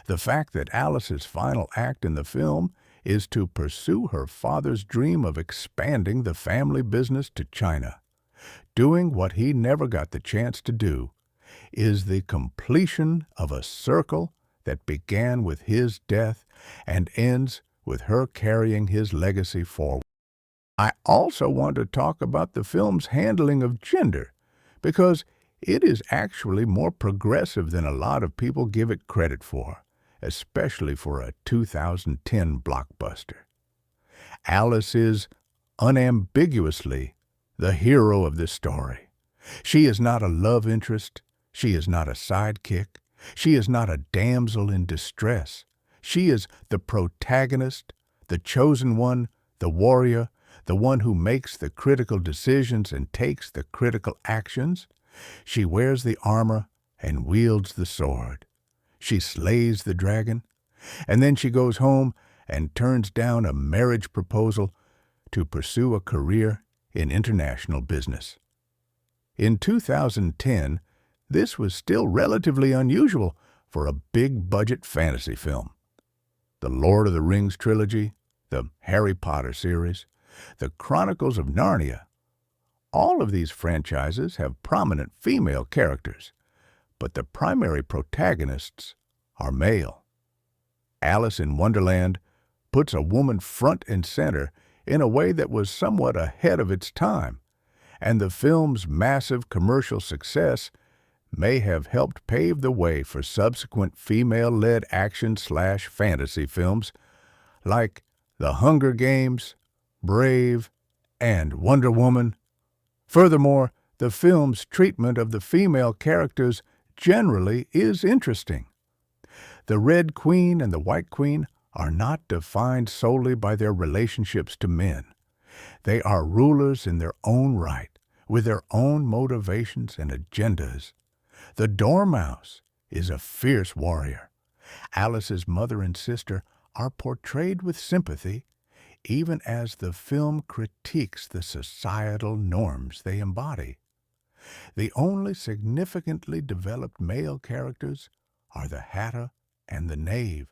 The fact that Alice's final act in the film is to pursue her father's dream of expanding the family business to China, doing what he never got the chance to do, is the completion of a circle that began with his death and ends with her carrying his legacy forward. I also want to talk about the film's handling of gender, because it is actually more progressive than a lot of people give it credit for, especially for a 2010 blockbuster. Alice is unambiguously the hero of this story. She is not a love interest. She is not a sidekick. She is not a damsel in distress. She is the protagonist, the chosen one, the warrior, the one who makes the critical decisions and takes the critical actions. She wears the armor and wields the sword. She slays the dragon, and then she goes home and turns down a marriage proposal to pursue a career in international business. In 2010, this was still relatively unusual for a big-budget fantasy film. The Lord of the Rings trilogy, the Harry Potter series, the Chronicles of Narnia, all of these franchises have prominent female characters, but the primary protagonists are male. Alice in Wonderland puts a woman front and center in a way that was somewhat ahead of its time, and the film's massive commercial success may have helped pave the way for subsequent female-led action/fantasy films like The Hunger Games, Brave, and Wonder Woman. Furthermore, the film's treatment of the female characters generally is interesting. The Red Queen and the White Queen are not defined solely by their relationships to men. They are rulers in their own right, with their own motivations and agendas. The Dormouse is a fierce warrior. Alice's mother and sister are portrayed with sympathy, even as the film critiques the societal norms they embody. The only significantly developed male characters are the Hatter and the Knave,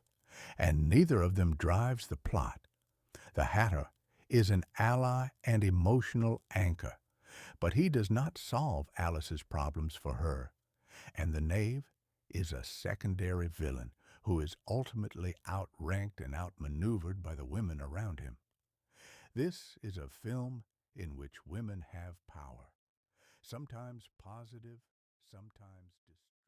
and neither of them drives the plot. The Hatter is an ally and emotional anchor, but he does not solve Alice's problems for her. And the Knave is a secondary villain who is ultimately outranked and outmaneuvered by the women around him. This is a film in which women have power, sometimes positive, sometimes destructive.